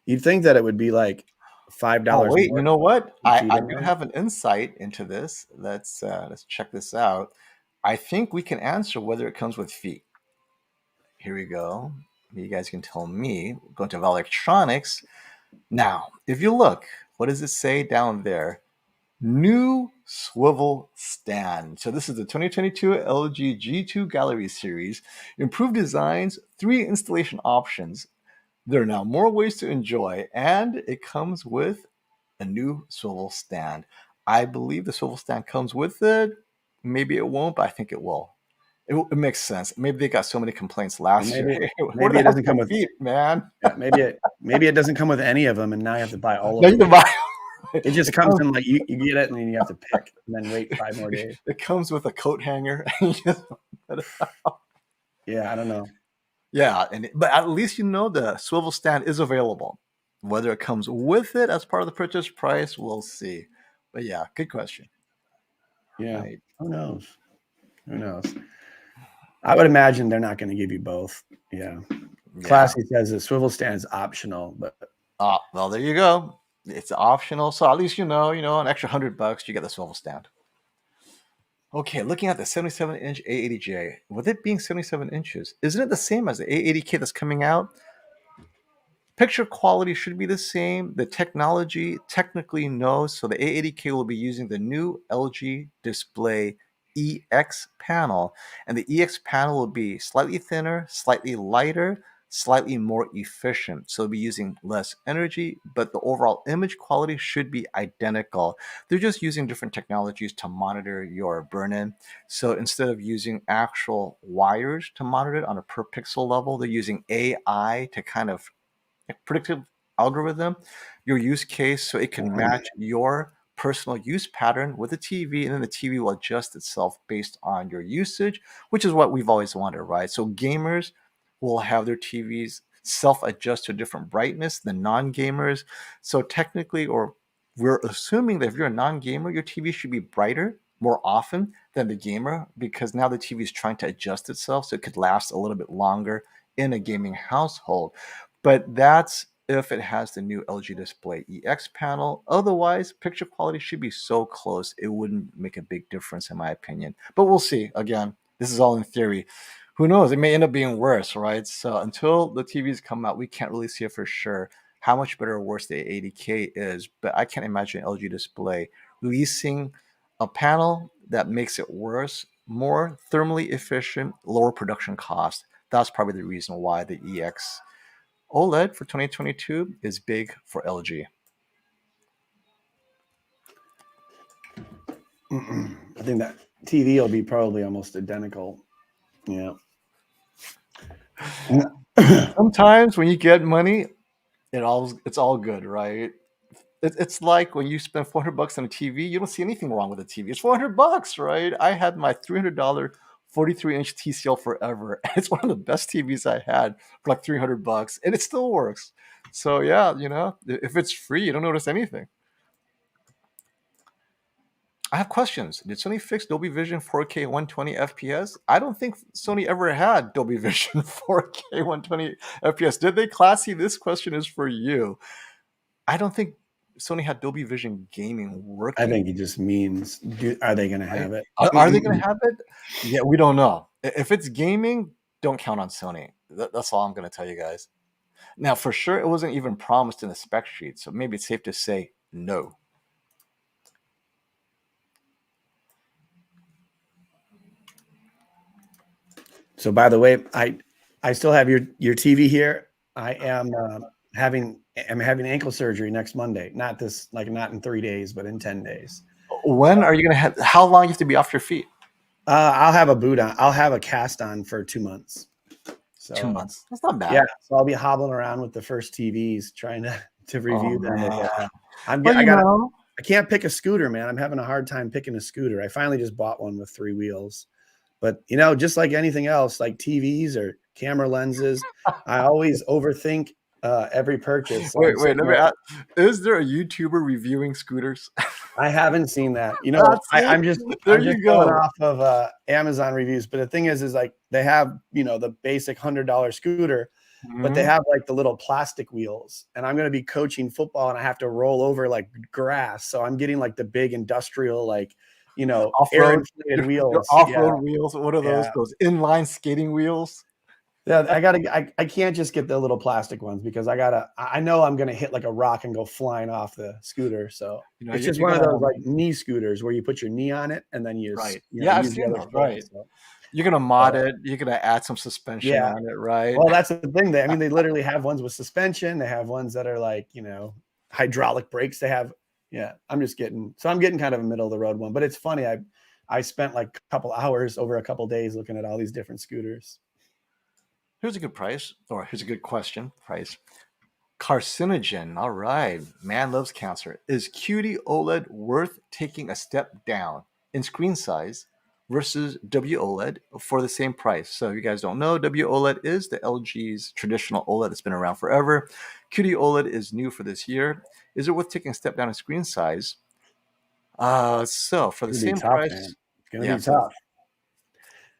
you'd think that it would be like $5 Oh wait, more you know what? to feed I in do there. have an insight into this. Let's check this out. I think we can answer whether it comes with feet. Here we go. You guys can tell me. Go to electronics. Now, if you look, what does it say down there? New swivel stand. So this is the 2022 LG G2 Gallery Series. Improved designs, 3 installation options. There are now more ways to enjoy, and it comes with a new swivel stand. I believe the swivel stand comes with it. Maybe it won't, but I think it will. It makes sense. Maybe they got so many complaints Well, last year. Hey, where maybe the it hell's doesn't my come with. feet, man? Yeah, maybe it doesn't come with any of them, and now you have to buy all Now of you them. can buy. It just comes in like you get it, and then you have to pick, and then wait 5 more days. It comes with a coat hanger. Yeah, I don't know. Yeah, but at least you know the swivel stand is available. Whether it comes with it as part of the purchase price, we'll see. But yeah, good question. Yeah, Right. who knows? Who knows? I would imagine they're not going to give you both. Yeah. Classy says the swivel stand is optional, but Well, there you go. It's optional, so at least you know, an extra $100, you get the swivel stand. Okay, looking at the 77-inch A80J, with it being 77 inches, isn't it the same as the A80K that's coming out? Picture quality should be the same. The technology, technically, no. So the A80K will be using the new LG display EX panel. And the EX panel will be slightly thinner, slightly lighter, slightly more efficient. So it'll be using less energy, but the overall image quality should be identical. They're just using different technologies to monitor your burn-in. So instead of using actual wires to monitor it on a per pixel level, they're using AI to kind of predictive algorithm, your use case, so it can match your personal use pattern with the TV, and then the TV will adjust itself based on your usage, which is what we've always wanted, right? So gamers will have their TVs self-adjust to a different brightness than non-gamers. So technically, or we're assuming that if you're a non-gamer, your TV should be brighter more often than the gamer, because now the TV is trying to adjust itself so it could last a little bit longer in a gaming household. But that's if it has the new LG Display EX panel. Otherwise, picture quality should be so close, it wouldn't make a big difference, in my opinion. But we'll see. Again, this is all in theory. Who knows? It may end up being worse, right? So until the TVs come out, we can't really see it for sure how much better or worse the 80K is. But I can't imagine LG Display releasing a panel that makes it worse, more thermally efficient, lower production cost. That's probably the reason why the EX OLED for 2022 is big for LG. I think that TV will be probably almost identical. Yeah. Sometimes when you get money, it's all good, right? It's like when you spend $400 on a TV, you don't see anything wrong with the TV. It's $400, right? I had my $300 43-inch TCL forever. It's one of the best TVs I had for like $300, and it still works. So yeah, if it's free, you don't notice anything. I have questions. Did Sony fix Dolby Vision 4K 120 FPS? I don't think Sony ever had Dolby Vision 4K 120 FPS. Did they, Classy? This question is for you. I don't think Sony had Dolby Vision gaming working. I think he just means, are they going to have it? Are they going to have it? Yeah, we don't know. If it's gaming, don't count on Sony. That's all I'm going to tell you guys. Now, for sure, it wasn't even promised in the spec sheet, so maybe it's safe to say no. So, by the way, I still have your TV here. I am having ankle surgery next Monday. Not in 3 days, but in 10 days. When are you going to have? How long you have to be off your feet? I'll have a boot on. I'll have a cast on for 2 months. So 2 months. That's not bad. Yeah, so I'll be hobbling around with the first TVs, trying to review them. I can't pick a scooter, man. I'm having a hard time picking a scooter. I finally just bought one with 3 wheels. But, just like anything else, like TVs or camera lenses, I always overthink every purchase. So wait, let me ask, is there a YouTuber reviewing scooters? I haven't seen that. I'm just going off of Amazon reviews. But the thing is like they have, the basic $100 scooter. but they Mhm. have like the little plastic wheels, and I'm going to be coaching football and I have to roll over like grass. So I'm getting like the big industrial, like, air Off-road, inflated your wheels. Yeah. off-road wheels. What are those? Yeah. Those inline skating wheels? Yeah, I can't just get the little plastic ones because I know I'm gonna hit like a rock and go flying off the scooter. So it's just You're one of gonna those like knee scooters where you put your knee on it and then right. Yeah, I've use the seen other those, foot. right. So You're gonna mod so it, you're gonna add some suspension yeah. on it, right? Well, that's the thing. They literally have ones with suspension. They have ones that are like, hydraulic brakes. They have, yeah. I'm getting kind of a middle of the road one, but it's funny. I spent like a couple hours over a couple days looking at all these different scooters. Here's a good price, or here's a good question. Price. Carcinogen. All right. Man loves cancer. Is QD OLED worth taking a step down in screen size versus W OLED for the same price? So if you guys don't know, W OLED is the LG's traditional OLED that's been around forever. QD OLED is new for this year. Is it worth taking a step down in screen size? So for the It's gonna be same tough, man. price, It's gonna yeah. be So tough.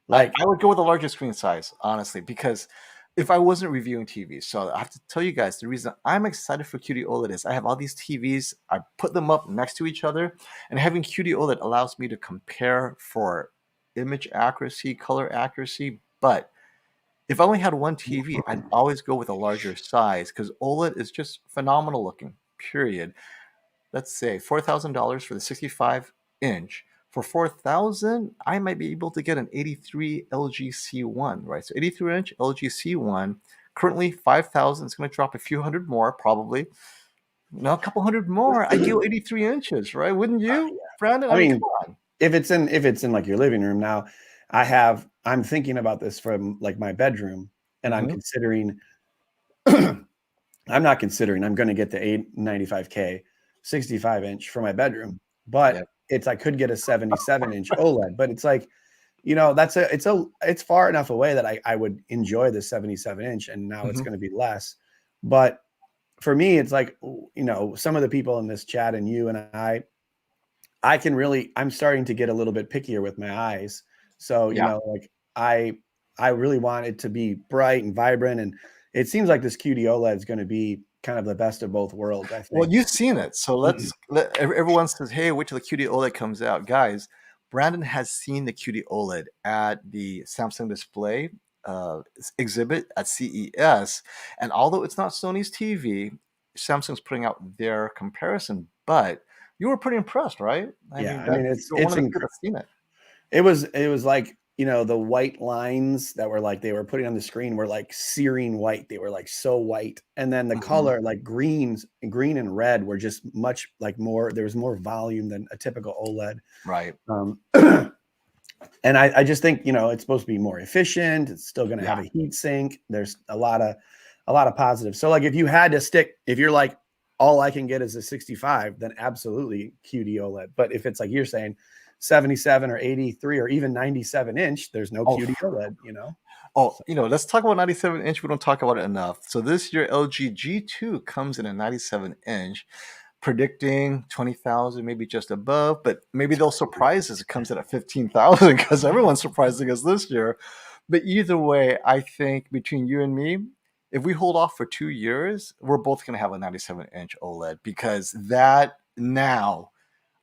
Like, I would go with a larger screen size, honestly, because if I wasn't reviewing TVs, so I have to tell you guys the reason I'm excited for QD OLED is I have all these TVs, I put them up next to each other, and having QD OLED allows me to compare for image accuracy, color accuracy. But if I only had one TV, I'd always go with a larger size because OLED is just phenomenal looking, period. Let's say $4,000 for the 65-inch. For 4,000, I might be able to get an 83 LG C1, right? So 83-inch LG C1, currently 5,000. It's going to drop a few hundred more, probably. No, a couple hundred more. I go 83 inches, right? Wouldn't you, Brandon? I I mean, come mean, on. if it's in like your living room now, I'm thinking about this from like my bedroom, and I'm Mhm. considering I'm not considering I'm going to get the A95K 65-inch for my bedroom, Yeah. but I could get a 77-inch OLED, but it's like, it's far enough away that I would enjoy the 77-inch, and now it's Mhm. going to be less. But for me, it's like, some of the people in this chat and you and I'm starting to get a little bit pickier with my eyes. So, Yeah. like I really want it to be bright and vibrant. And it seems like this QD OLED is going to be kind of the best of both worlds, I Well, think. you've seen So, it. So everyone says, hey, wait till the QD OLED comes out. Guys, Brandon has seen the QD OLED at the Samsung display exhibit at CES. And although it's not Sony's TV, Samsung's putting out their comparison. But you were pretty impressed, right? I yeah, mean, I mean, you're one of the few that's seen it. it was like, the white lines that were like, they were putting on the screen were like searing white. They were like so white. And then the Mhm. color, like green and red, were just much like more, there was more volume than a typical OLED. Right. And I just think, it's supposed to be more efficient. It's still going to have Yeah. a heat sink. There's a lot of positives. So like, if you're like, all I can get is a 65, then absolutely QD OLED. But if it's like you're saying 77 or 83 or even 97-inch, there's no Oh, QD OLED, Oh, So, let's talk about 97-inch. We don't talk about it enough. So this year, LG G2 comes in a 97-inch, predicting 20,000, maybe just above, but maybe they'll surprise us. It comes in at 15,000 because everyone's surprising us this year. But either way, I think between you and me, if we hold off for 2 years, we're both going to have a 97-inch OLED because that now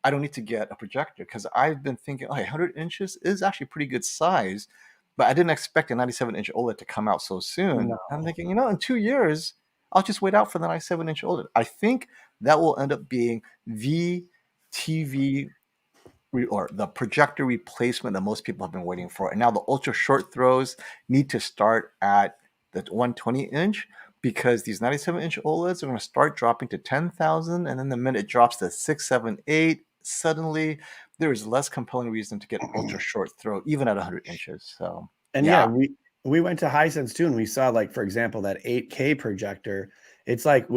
I don't need to get a projector because I've been thinking, oh, 100 inches is actually pretty good size, but I didn't expect a 97-inch OLED to come out so soon. no. I'm thinking, in 2 years, I'll just wait out for the 97-inch OLED. I think that will end up being the TV or the projector replacement that most people have been waiting for. And now the ultra short throws need to start at the 120-inch because these 97-inch OLEDs are going to start dropping to 10,000, and then the minute it drops to 6, 7, 8, suddenly there is less compelling reason to get ultra short throw even at 100 inches. So And yeah, yeah. we went to Hisense too, and we saw, like, for example, that 8K projector. It's like, I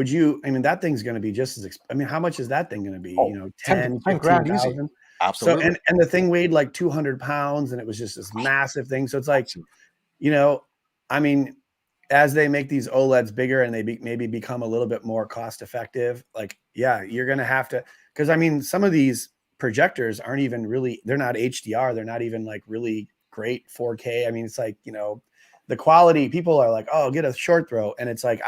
mean, that thing's going to be just as, I mean, how much is that thing going to be? Oh, 10 10, 10 grand easy. 15,000. So, Absolutely. and the thing weighed like 200 pounds, and it was just this massive thing. So it's like, you know, I mean, as they make these OLEDs bigger and they maybe become a little bit more cost effective, like, yeah, you're going to have to, because I mean, some of these projectors aren't even really, they're not HDR. They're not even like really great 4K. I mean, it's like, the quality, people are like, oh, get a short throw. And it's like,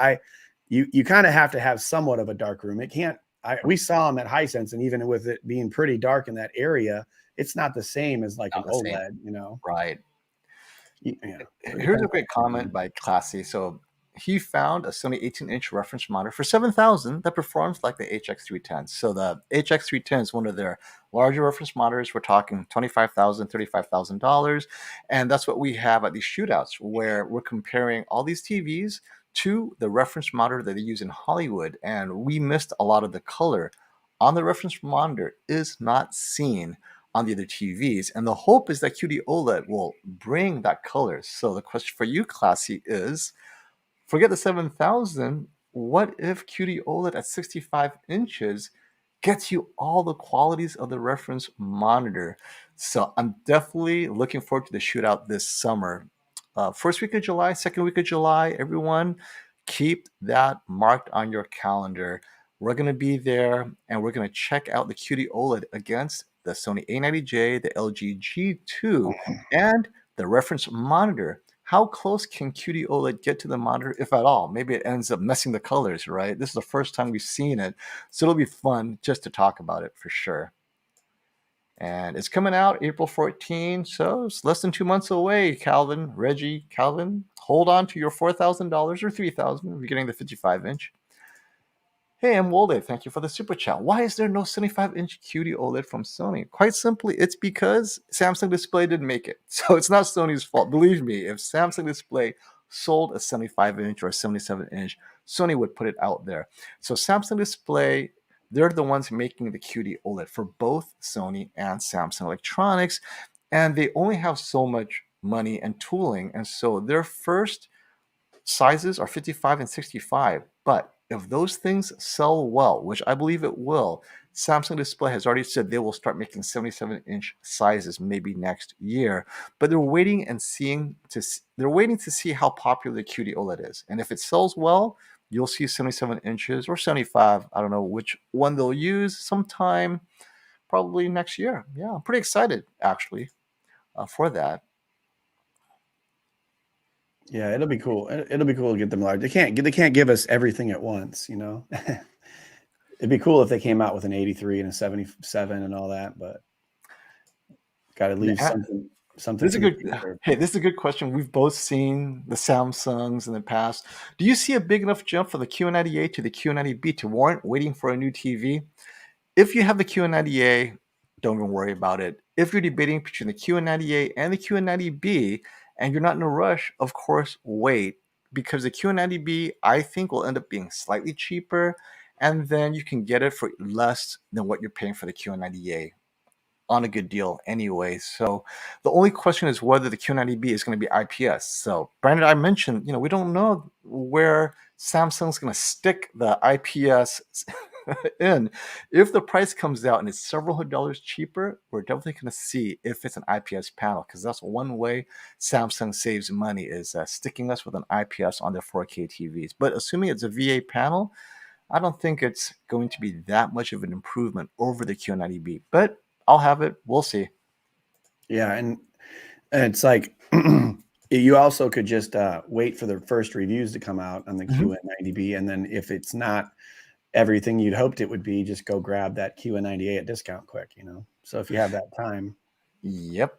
you kind of have to have somewhat of a dark room. It can't, we saw them at Hisense, and even with it being pretty dark in that area, it's not the same as like Not an the same. OLED, you know? Right. Yeah. So Here's a great comment by Classy. So he found a Sony 18-inch reference monitor for 7,000 that performs like the HX310. So the HX310 is one of their larger reference monitors. We're talking $25,000, $35,000, and that's what we have at these shootouts, where we're comparing all these TVs to the reference monitor that they use in Hollywood, and we missed a lot of the color on the reference monitor is not seen on the other TVs. And the hope is that QD OLED will bring that color. So the question for you, Classy, is forget the 7,000. What if QD OLED at 65 inches gets you all the qualities of the reference monitor? So I'm definitely looking forward to the shootout this summer. First week of July, second week of July, everyone keep that marked on your calendar. We're going to be there and we're going to check out the QD OLED against the Sony A90J, the LG G2, and the reference monitor. How close can QD OLED get to the monitor, if at all? Maybe it ends up messing the colors, right? This is the first time we've seen it, so it'll be fun just to talk about it for sure. And it's coming out April 14, so it's less than 2 months away. Calvin, Reggie, Calvin, hold on to your $4,000 or $3,000 if you're getting the 55-inch. Hey, M. Wolde, thank you for the super chat. Why is there no 75-inch QD OLED from Sony? Quite simply, it's because Samsung Display didn't make it. So it's not Sony's fault. Believe me, if Samsung Display sold a 75-inch or a 77-inch, Sony would put it out there. So Samsung Display, they're the ones making the QD OLED for both Sony and Samsung Electronics, and they only have so much money and tooling, and so their first sizes are 55 and 65. But if those things sell well, which I believe it will, Samsung Display has already said they will start making 77-inch sizes maybe next year. But they're waiting to see how popular the QD OLED is, and if it sells well, you'll see 77 inches or 75. I don't know which one they'll use sometime, probably next year. Yeah, I'm pretty excited actually for that. Yeah, it'll be cool. It'll be cool to get them large. They can't give us everything at once, you know. It'd be cool if they came out with an 83 and a 77 and all that, but got to leave something. This is a good. Hey, this is a good question. We've both seen the Samsungs in the past. Do you see a big enough jump for the QNED to the QNED to warrant waiting for a new TV? If you have the QNED, don't even worry about it. If you're debating between the QNED and the QNED, and you're not in a rush, of course, wait, because the QNED, I think, will end up being slightly cheaper, and then you can get it for less than what you're paying for the QNED on a good deal anyway. So the only question is whether the QNED is going to be IPS. So Brandon, I mentioned, we don't know where Samsung's going to stick the IPS in. If the price comes out and it's several $100 cheaper, we're definitely going to see if it's an IPS panel, because that's one way Samsung saves money, is sticking us with an IPS on their 4K TVs. But assuming it's a VA panel, I don't think it's going to be that much of an improvement over the QNED. But I'll have it. We'll see. Yeah, and it's like you also could just wait for the first reviews to come out on the QN90B, and then if it's not everything you'd hoped it would be, just go grab that QN90A at discount quick, So if you have that time. Yep.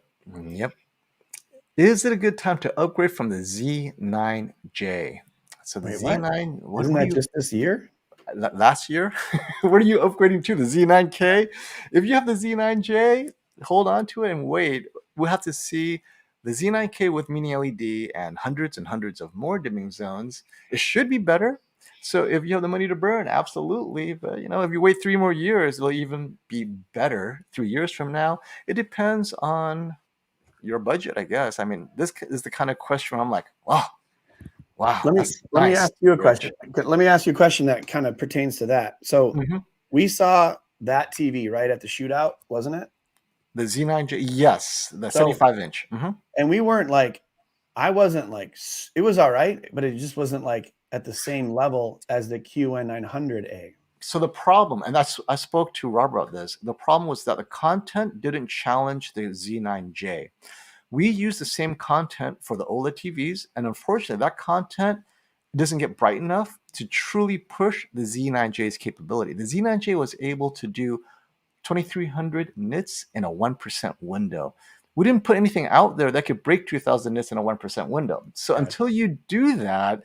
Is it a good time to upgrade from the Z9J? So the Z9, isn't that just this year? Last year? What are you upgrading to? The Z9K? If you have the Z9J, hold on to it and wait. We'll have to see the Z9K with mini LED and hundreds of more dimming zones. It should be better. So if you have the money to burn, absolutely. But if you wait 3 more years, it'll even be better 3 years from now. It depends on your budget, I guess. I mean, this is the kind of question where I'm like, wow. Let me ask you a question. Let me ask you a question that kind of pertains to that. So we saw that TV right at the shootout, wasn't it? The Z9J, yes, the 75-inch. And we weren't like, I wasn't like, it was all right, but it just wasn't like at the same level as the QN900A. So the problem, and I spoke to Rob about this, the problem was that the content didn't challenge the Z9J. We use the same content for the OLED TVs, and unfortunately, that content doesn't get bright enough to truly push the Z9J's capability. The Z9J was able to do 2300 nits in a 1% window. We didn't put anything out there that could break 2000 nits in a 1% window. So until you do that,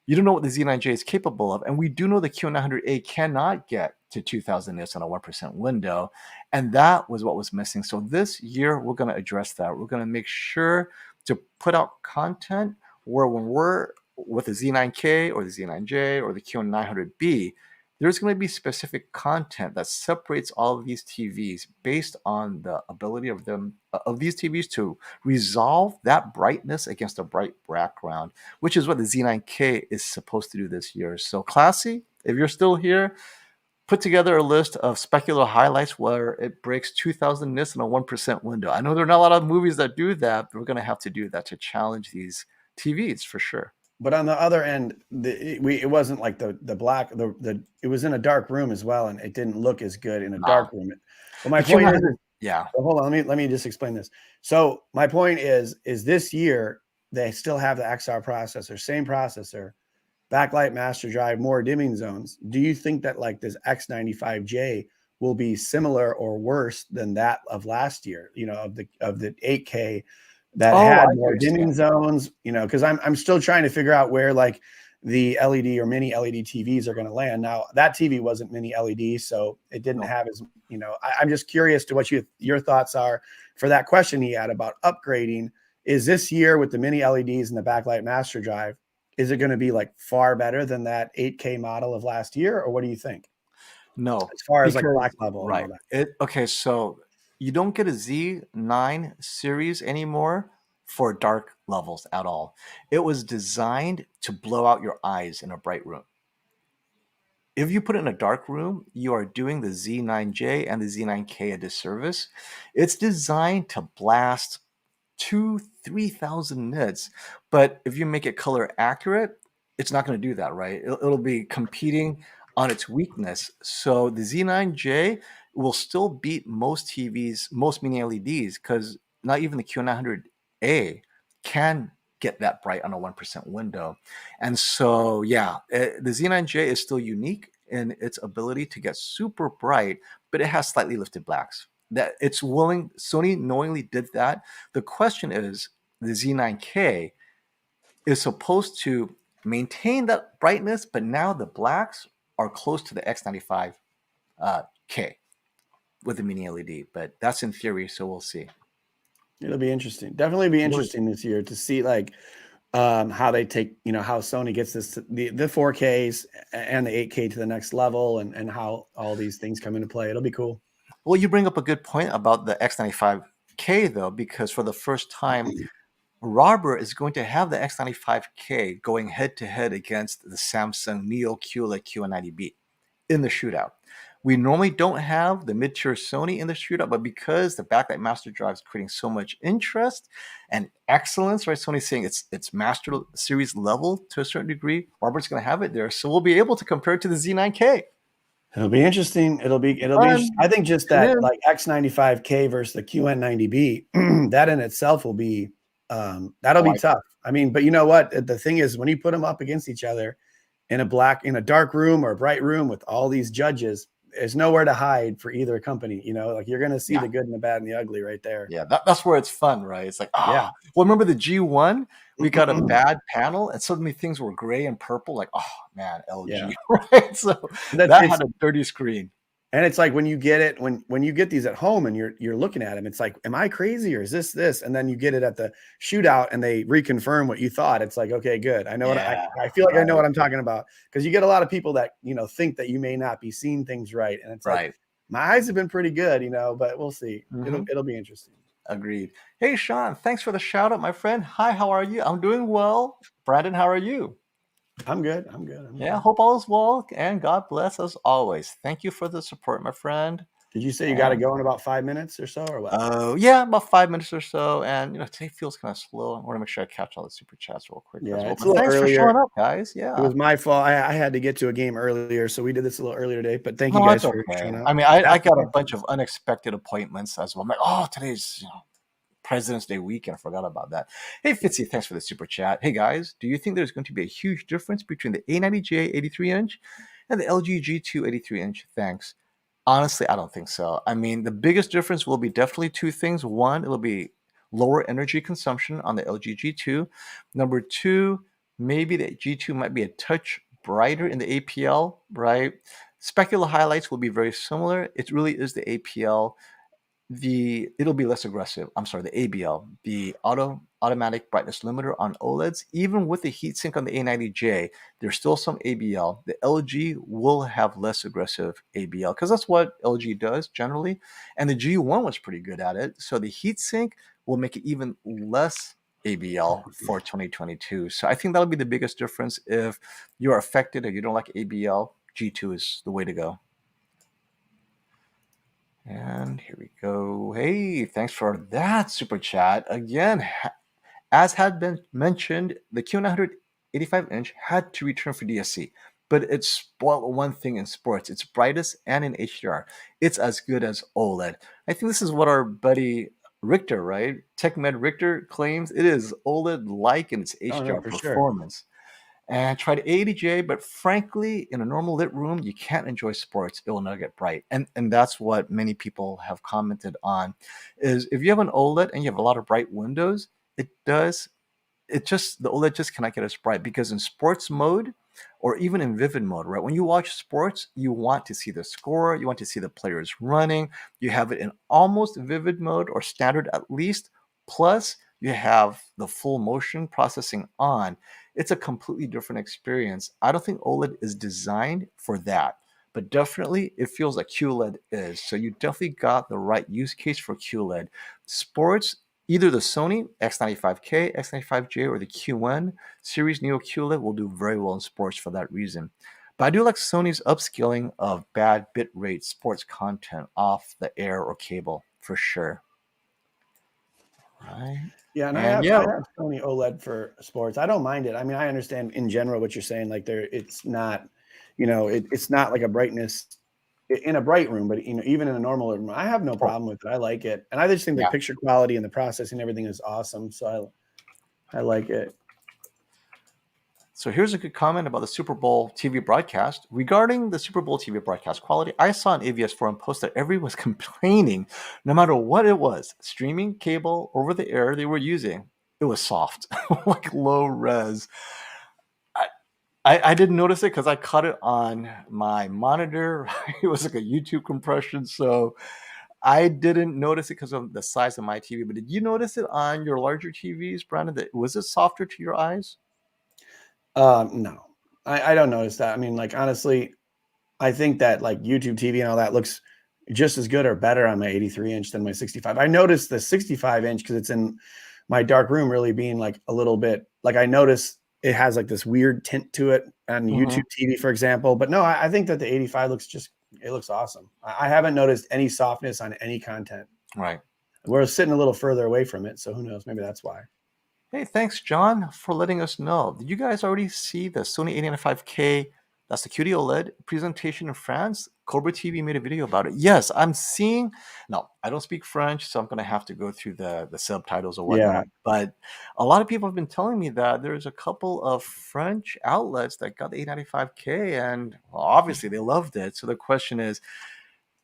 you don't know what the Z9J is capable of. And we do know the Q900A cannot get to 2000 nits on a 1% window. And that was what was missing. So this year, we're going to address that. We're going to make sure to put out content where when we're with the Z9K or the Z9J or the Q900B, there's going to be specific content that separates all of these TVs based on the ability of these TVs to resolve that brightness against a bright background, which is what the Z9K is supposed to do this year. So Classy, if you're still here, put together a list of specular highlights where it breaks 2000 nits in a 1% window. I know there are not a lot of movies that do that, but we're going to have to do that to challenge these TVs for sure. But on the other end, it wasn't like the black, it was in a dark room as well, and it didn't look as good in a dark room. Well, my point is, yeah. Well, hold on, let me just explain this. So my point is this year they still have the XR processor, same processor, backlight master drive, more dimming zones. Do you think that like this X95J will be similar or worse than that of last year? You know, of the 8K that had more dimming zones, you know, because I'm still trying to figure out where like the LED or mini LED TVs are going to land. Now that TV wasn't mini LED, so it didn't have as, you know, I'm just curious to what your thoughts are for that question he had about upgrading. Is this year with the mini LEDs and the backlight master drive, is it going to be like far better than that 8K model of last year, or what do you think? No, as far as like black level, right? Okay, so you don't get a Z9 series anymore for dark levels at all. It was designed to blow out your eyes in a bright room. If you put it in a dark room, you are doing the Z9J and the Z9K a disservice. It's designed to blast 2,000-3,000 nits, but if you make it color accurate, it's not going to do that, right? It'll be competing on its weakness. So the Z9J will still beat most TVs, most mini LEDs, because not even the Q900A can get that bright on a 1% window. And so, yeah, the Z9J is still unique in its ability to get super bright, but it has slightly lifted blacks. That it's willing, Sony knowingly did that. The question is, the Z9K is supposed to maintain that brightness, but now the blacks are close to the X95K with the mini LED, but that's in theory, so we'll see. It'll be interesting. Definitely be interesting this year to see like how they take, you know, how Sony gets this to the 4Ks and the 8K to the next level, and how all these things come into play. It'll be cool. Well, you bring up a good point about the X95K though, because for the first time, Robert is going to have the X95K going head to head against the Samsung Neo QLED QNED in the shootout. We normally don't have the mid-tier Sony in the shootout, but because the backlight master drive is creating so much interest and excellence, right? Sony's saying it's master series level to a certain degree. Robert's going to have it there, so we'll be able to compare it to the Z9K. It'll be interesting. It'll be. I think just that like X95K versus the QN90B, that in itself will be that'll be tough. I mean, but you know what? The thing is, when you put them up against each other in a dark room or a bright room with all these judges, there's nowhere to hide for either company. You know, like you're going to see the good and the bad and the ugly right there. Yeah, that's where it's fun, right? It's like, well, remember the G1? We got a bad panel, and suddenly things were gray and purple. Like, oh man, LG, right? So that had a dirty screen. And it's like when you get it, when you get these at home and you're looking at them, it's like, am I crazy or is this? And then you get it at the shootout and they reconfirm what you thought. It's like, okay, good. I know what I feel like I know what I'm talking about, because you get a lot of people that, you know, think that you may not be seeing things right. And it's like, my eyes have been pretty good, you know, but we'll see. It'll be interesting. Agreed. Hey, Sean, thanks for the shout out, my friend. Hi, how are you? I'm doing well. Brandon, how are you? I'm good. Yeah, hope all is well, and God bless as always. Thank you for the support, my friend. Did you say you got to go in about 5 minutes or so, or what? Oh, yeah, about 5 minutes or so. And you know, today feels kind of slow. I want to make sure I catch all the super chats real quick. Yeah, it's a little earlier. Thanks for showing up, guys. Yeah, it was my fault. I had to get to a game earlier, so we did this a little earlier today. But thank you guys for showing up. I mean, I got a bunch of unexpected appointments as well. I'm like, oh, today's President's Day weekend. I forgot about that. Hey, Fitzy, thanks for the super chat. Hey, guys, do you think there's going to be a huge difference between the A90J 83-inch and the LG G2 83-inch? Thanks. Honestly, I don't think so. I mean, the biggest difference will be definitely two things. One, it'll be lower energy consumption on the LG G2. Number two, maybe the G2 might be a touch brighter in the APL, right? Specular highlights will be very similar. It really is the APL. It'll be less aggressive. I'm sorry, the ABL, the automatic brightness limiter on OLEDs. Even with the heatsink on the A90J, there's still some ABL. The LG will have less aggressive ABL because that's what LG does generally, and the G1 was pretty good at it. So the heatsink will make it even less ABL for 2022. So I think that'll be the biggest difference. If you're affected or you don't like ABL, G2 is the way to go. And here we go. Hey, thanks for that super chat. Again, as had been mentioned, the Q985-inch had to return for DSC, but it spoiled one thing in sports. It's brightest and in HDR. It's as good as OLED. I think this is what our buddy Richter, right? TechMed Richter claims it is OLED-like in its HDR performance. Sure. And tried A80J, but frankly, in a normal lit room, you can't enjoy sports. It will not get bright. And that's what many people have commented on, is if you have an OLED and you have a lot of bright windows, the OLED just cannot get as bright, because in sports mode or even in vivid mode, right? When you watch sports, you want to see the score, you want to see the players running. You have it in almost vivid mode or standard at least, plus you have the full motion processing on. It's a completely different experience. I don't think OLED is designed for that, but definitely it feels like QLED is. So you definitely got the right use case for QLED. Sports, either the Sony X95K, X95J, or the QN series Neo QLED will do very well in sports for that reason. But I do like Sony's upscaling of bad bitrate sports content off the air or cable for sure. Right. Yeah, and I have Sony OLED for sports. I don't mind it. I mean, I understand in general what you're saying. Like it's not, it's not like a brightness in a bright room, but even in a normal room, I have no problem with it. I like it, and I just think the picture quality and the processing and everything is awesome. So I like it. So here's a good comment about the Super Bowl TV broadcast. Regarding the Super Bowl TV broadcast quality, I saw an AVS forum post that everyone was complaining, no matter what it was, streaming, cable, over the air they were using, it was soft, like low res. I didn't notice it because I caught it on my monitor. It was like a YouTube compression, so I didn't notice it because of the size of my TV. But did you notice it on your larger TVs, Brandon? Was it softer to your eyes? No, I don't notice that. I mean, like, honestly, I think that like YouTube TV and all that looks just as good or better on my 83-inch than my 65. I noticed the 65-inch because it's in my dark room really being like a little bit, like I noticed it has like this weird tint to it on YouTube TV, for example. But no, I think that the 85 it looks awesome. I haven't noticed any softness on any content. Right. We're sitting a little further away from it, so who knows? Maybe that's why. Hey, thanks, John, for letting us know. Did you guys already see the Sony A95K, that's the QD OLED presentation in France? Cobra TV made a video about it. Yes, I'm seeing. No, I don't speak French, so I'm going to have to go through the subtitles or whatnot. Yeah. But a lot of people have been telling me that there's a couple of French outlets that got the A95K, and obviously they loved it. So the question is,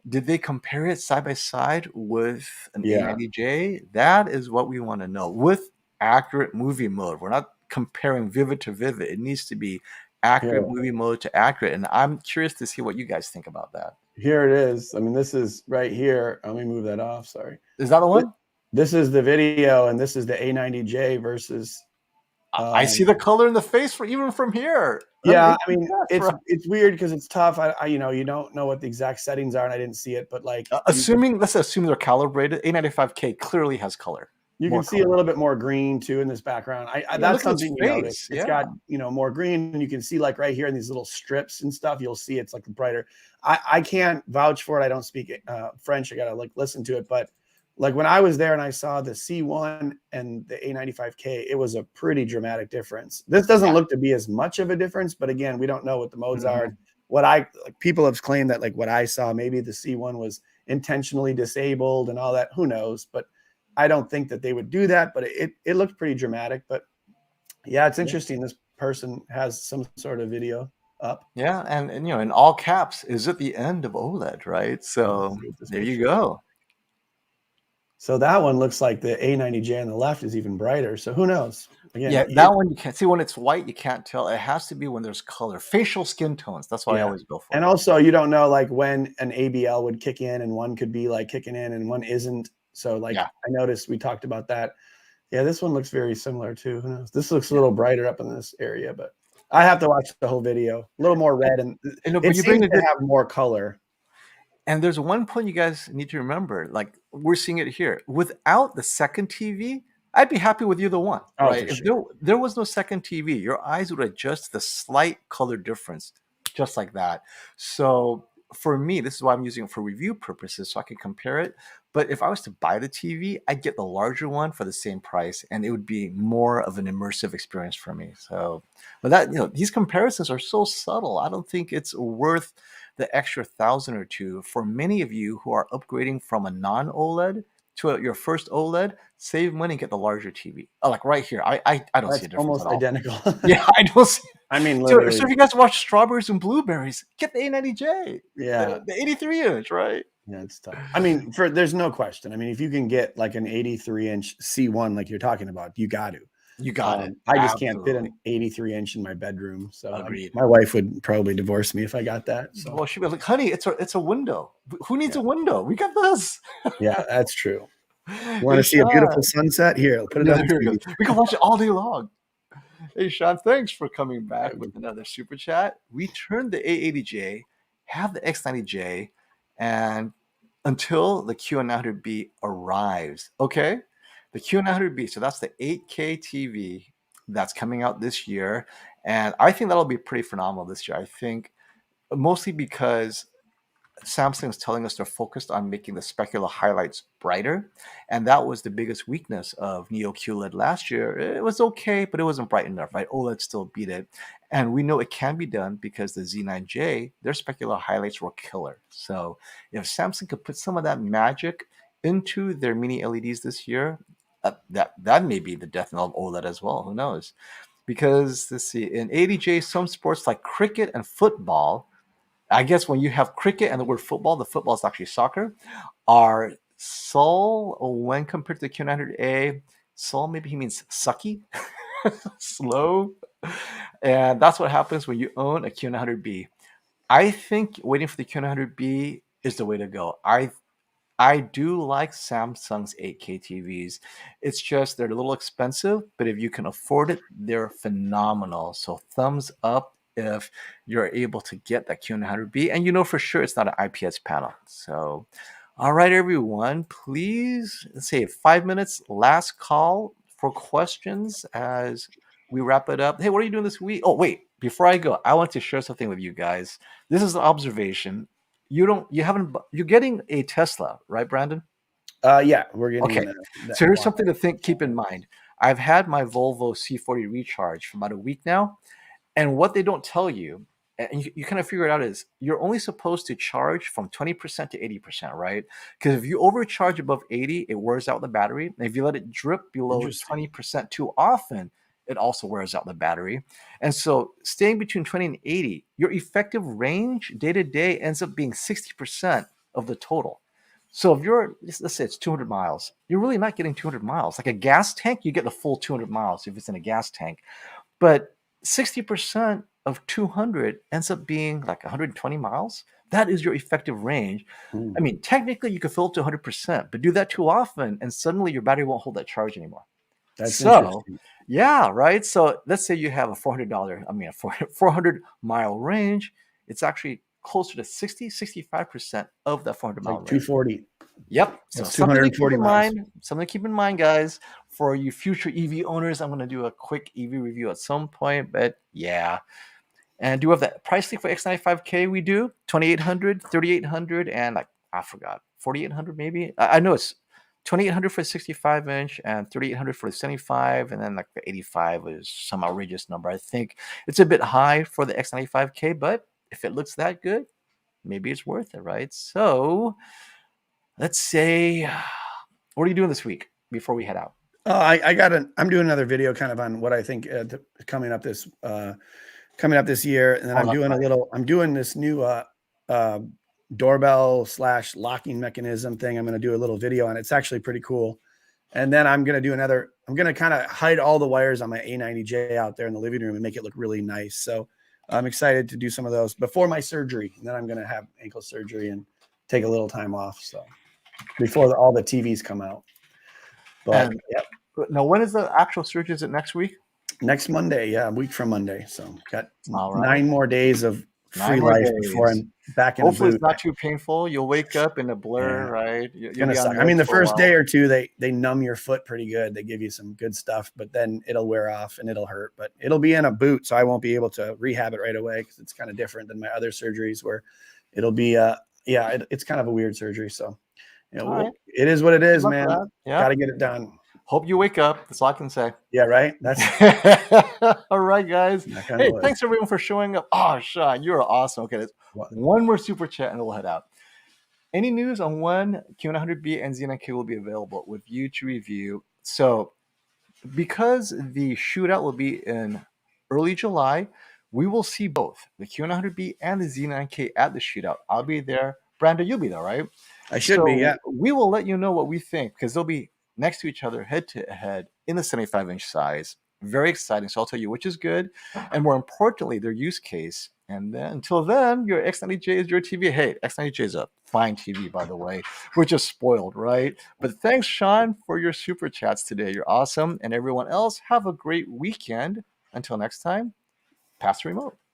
did they compare it side by side with an A90J? That is what we want to know. With accurate movie mode. We're not comparing vivid to vivid. It needs to be accurate movie mode to accurate. And I'm curious to see what you guys think about that. Here it is. I mean, this is right here. Let me move that off. Sorry. Is that the one? This is the video, and this is the A90J versus. I see the color in the face even from here. Yeah, I mean, it's weird because it's tough. I you don't know what the exact settings are, and I didn't see it. But like, let's assume they're calibrated. A95K clearly has color. You can see a little bit more green too in this background. That's something you notice. It's got more green, and you can see like right here in these little strips and stuff. You'll see it's like brighter. I can't vouch for it. I don't speak French. I gotta like listen to it. But like when I was there and I saw the C1 and the A95K, it was a pretty dramatic difference. This doesn't look to be as much of a difference, but again, we don't know what the modes are. What people have claimed that like what I saw, maybe the C1 was intentionally disabled and all that. Who knows? But I don't think that they would do that, but it looked pretty dramatic. But yeah, it's interesting. This person has some sort of video up. Yeah, and in all caps, is it the end of OLED, right? So there you go. So that one looks like the A90J on the left is even brighter. So who knows? Again, Yeah, that one you can't see when it's white. You can't tell. It has to be when there's color, facial skin tones. That's what I always go for. And also, you don't know like when an ABL would kick in, and one could be like kicking in, and one isn't. So like I noticed we talked about that. Yeah, this one looks very similar too. Who knows? This looks a little brighter up in this area, but I have to watch the whole video. A little more red, and it seems to have more color. And there's one point you guys need to remember. Like we're seeing it here. Without the second TV, I'd be happy with either one, right? If there was no second TV, your eyes would adjust the slight color difference, just like that. So for me, this is why I'm using it for review purposes, so I can compare it. But if I was to buy the TV, I'd get the larger one for the same price, and it would be more of an immersive experience for me. So, but that these comparisons are so subtle. I don't think it's worth the extra 1,000 or two for many of you who are upgrading from a non-OLED to your first OLED. Save money and get the larger TV. Oh, like right here, I don't see a difference almost at all. identical. Yeah, I don't see. I mean, so if you guys watch Strawberries and Blueberries, get the A90J. Yeah, the 83-inch, right? Yeah, it's tough. I mean, there's no question. I mean, if you can get like an 83-inch C1 like you're talking about, you got to. You got it. I just can't fit an 83-inch in my bedroom. So agreed. My wife would probably divorce me if I got that. So. Well, she'd be like, honey, it's a window. Who needs a window? We got this. Yeah, that's true. You want to see a beautiful sunset? Here, I'll put it on TV. We can watch it all day long. Hey, Sean, thanks for coming back with another super chat. We turned the A80J, have the X90J, and until the QN900B arrives, okay? The QN900B, so that's the 8K TV that's coming out this year. And I think that'll be pretty phenomenal this year. I think mostly because Samsung is telling us they're focused on making the specular highlights brighter. And that was the biggest weakness of Neo QLED last year. It was okay, but it wasn't bright enough, right? OLED still beat it. And we know it can be done because the Z9J, their specular highlights were killer. So if Samsung could put some of that magic into their mini LEDs this year, that may be the death knell of OLED as well. Who knows? Because let's see, in A80J, some sports like cricket and football, I guess when you have cricket and the word football, the football is actually soccer, are slow when compared to the Q900A. Slow, maybe he means sucky, slow. And that's what happens when you own a Q900B. I think waiting for the Q900B is the way to go. I do like Samsung's 8K TVs. It's just they're a little expensive, but if you can afford it, they're phenomenal. So thumbs up if you're able to get that Q900B, and you know for sure it's not an IPS panel. So, all right, everyone, please, let's say 5 minutes, last call for questions as we wrap it up. Hey, what are you doing this week? Oh, wait, before I go, I want to share something with you guys. This is an observation. You're getting a Tesla, right, Brandon? Yeah, we're getting. Okay, so here's something to keep in mind. I've had my Volvo C40 Recharge for about a week now. And what they don't tell you, and you kind of figure it out, is you're only supposed to charge from 20% to 80%, right? Because if you overcharge above 80, it wears out the battery. And if you let it drip below 20% too often, it also wears out the battery. And so staying between 20 and 80, your effective range day to day ends up being 60% of the total. So if let's say it's 200 miles, you're really not getting 200 miles. Like a gas tank, you get the full 200 miles if it's in a gas tank. But 60% of 200 ends up being like 120 miles. That is your effective range. I mean, technically you could fill it to 100%, but do that too often and suddenly your battery won't hold that charge anymore. That's interesting. Yeah, right. So let's say you have a 400 mile range. It's actually closer to 65% of that 400 mile range. 240. Yep. So something to keep in mind, guys. For you future EV owners, I'm going to do a quick EV review at some point, but yeah. And do we have that price link for X95K? We do 2,800, 3,800, and like I forgot 4,800 maybe. I know it's 2,800 for the 65-inch and 3,800 for the 75, and then like the 85 is some outrageous number. I think it's a bit high for the X95K, but if it looks that good, maybe it's worth it, right? So let's say, what are you doing this week? before we head out? I'm doing another video kind of on what I think coming up this year, and then I'm doing this new doorbell / locking mechanism thing. I'm going to do a little video on it. It's actually pretty cool. And then I'm going to do another, I'm going to kind of hide all the wires on my A90J out there in the living room and make it look really nice. So I'm excited to do some of those before my surgery. And then I'm going to have ankle surgery and take a little time off. So before all the TVs come out. But now, when is the actual surgery? Is it next week? Next Monday. Yeah, a week from Monday. So got 9 more days of free life before I'm back in. Hopefully it's not too painful. You'll wake up in a blur, right? It's gonna suck. I mean, the first day or two, they numb your foot pretty good. They give you some good stuff, but then it'll wear off and it'll hurt. But it'll be in a boot, so I won't be able to rehab it right away because it's kind of different than my other surgeries where it'll be it's kind of a weird surgery. So it is what it is, man. Got to get it done. Hope you wake up. That's all I can say. Yeah, right. That's all right, guys. Hey, thanks everyone for showing up. Oh, Sean, you're awesome. Okay, one more super chat and we'll head out. Any news on when QN100B and Z9K will be available with you to review? So, because the shootout will be in early July, we will see both the QN100B and the Z9K at the shootout. I'll be there. Brandon, you'll be there, right? I should be. Yeah. We will let you know what we think because they'll be next to each other, head to head in the 75-inch size. Very exciting. So I'll tell you which is good. And more importantly, their use case. And then until then, your X90J is your TV. Hey, X90J is a fine TV, by the way. We're just spoiled, right? But thanks, Sean, for your super chats today. You're awesome. And everyone else, have a great weekend. Until next time, pass the remote.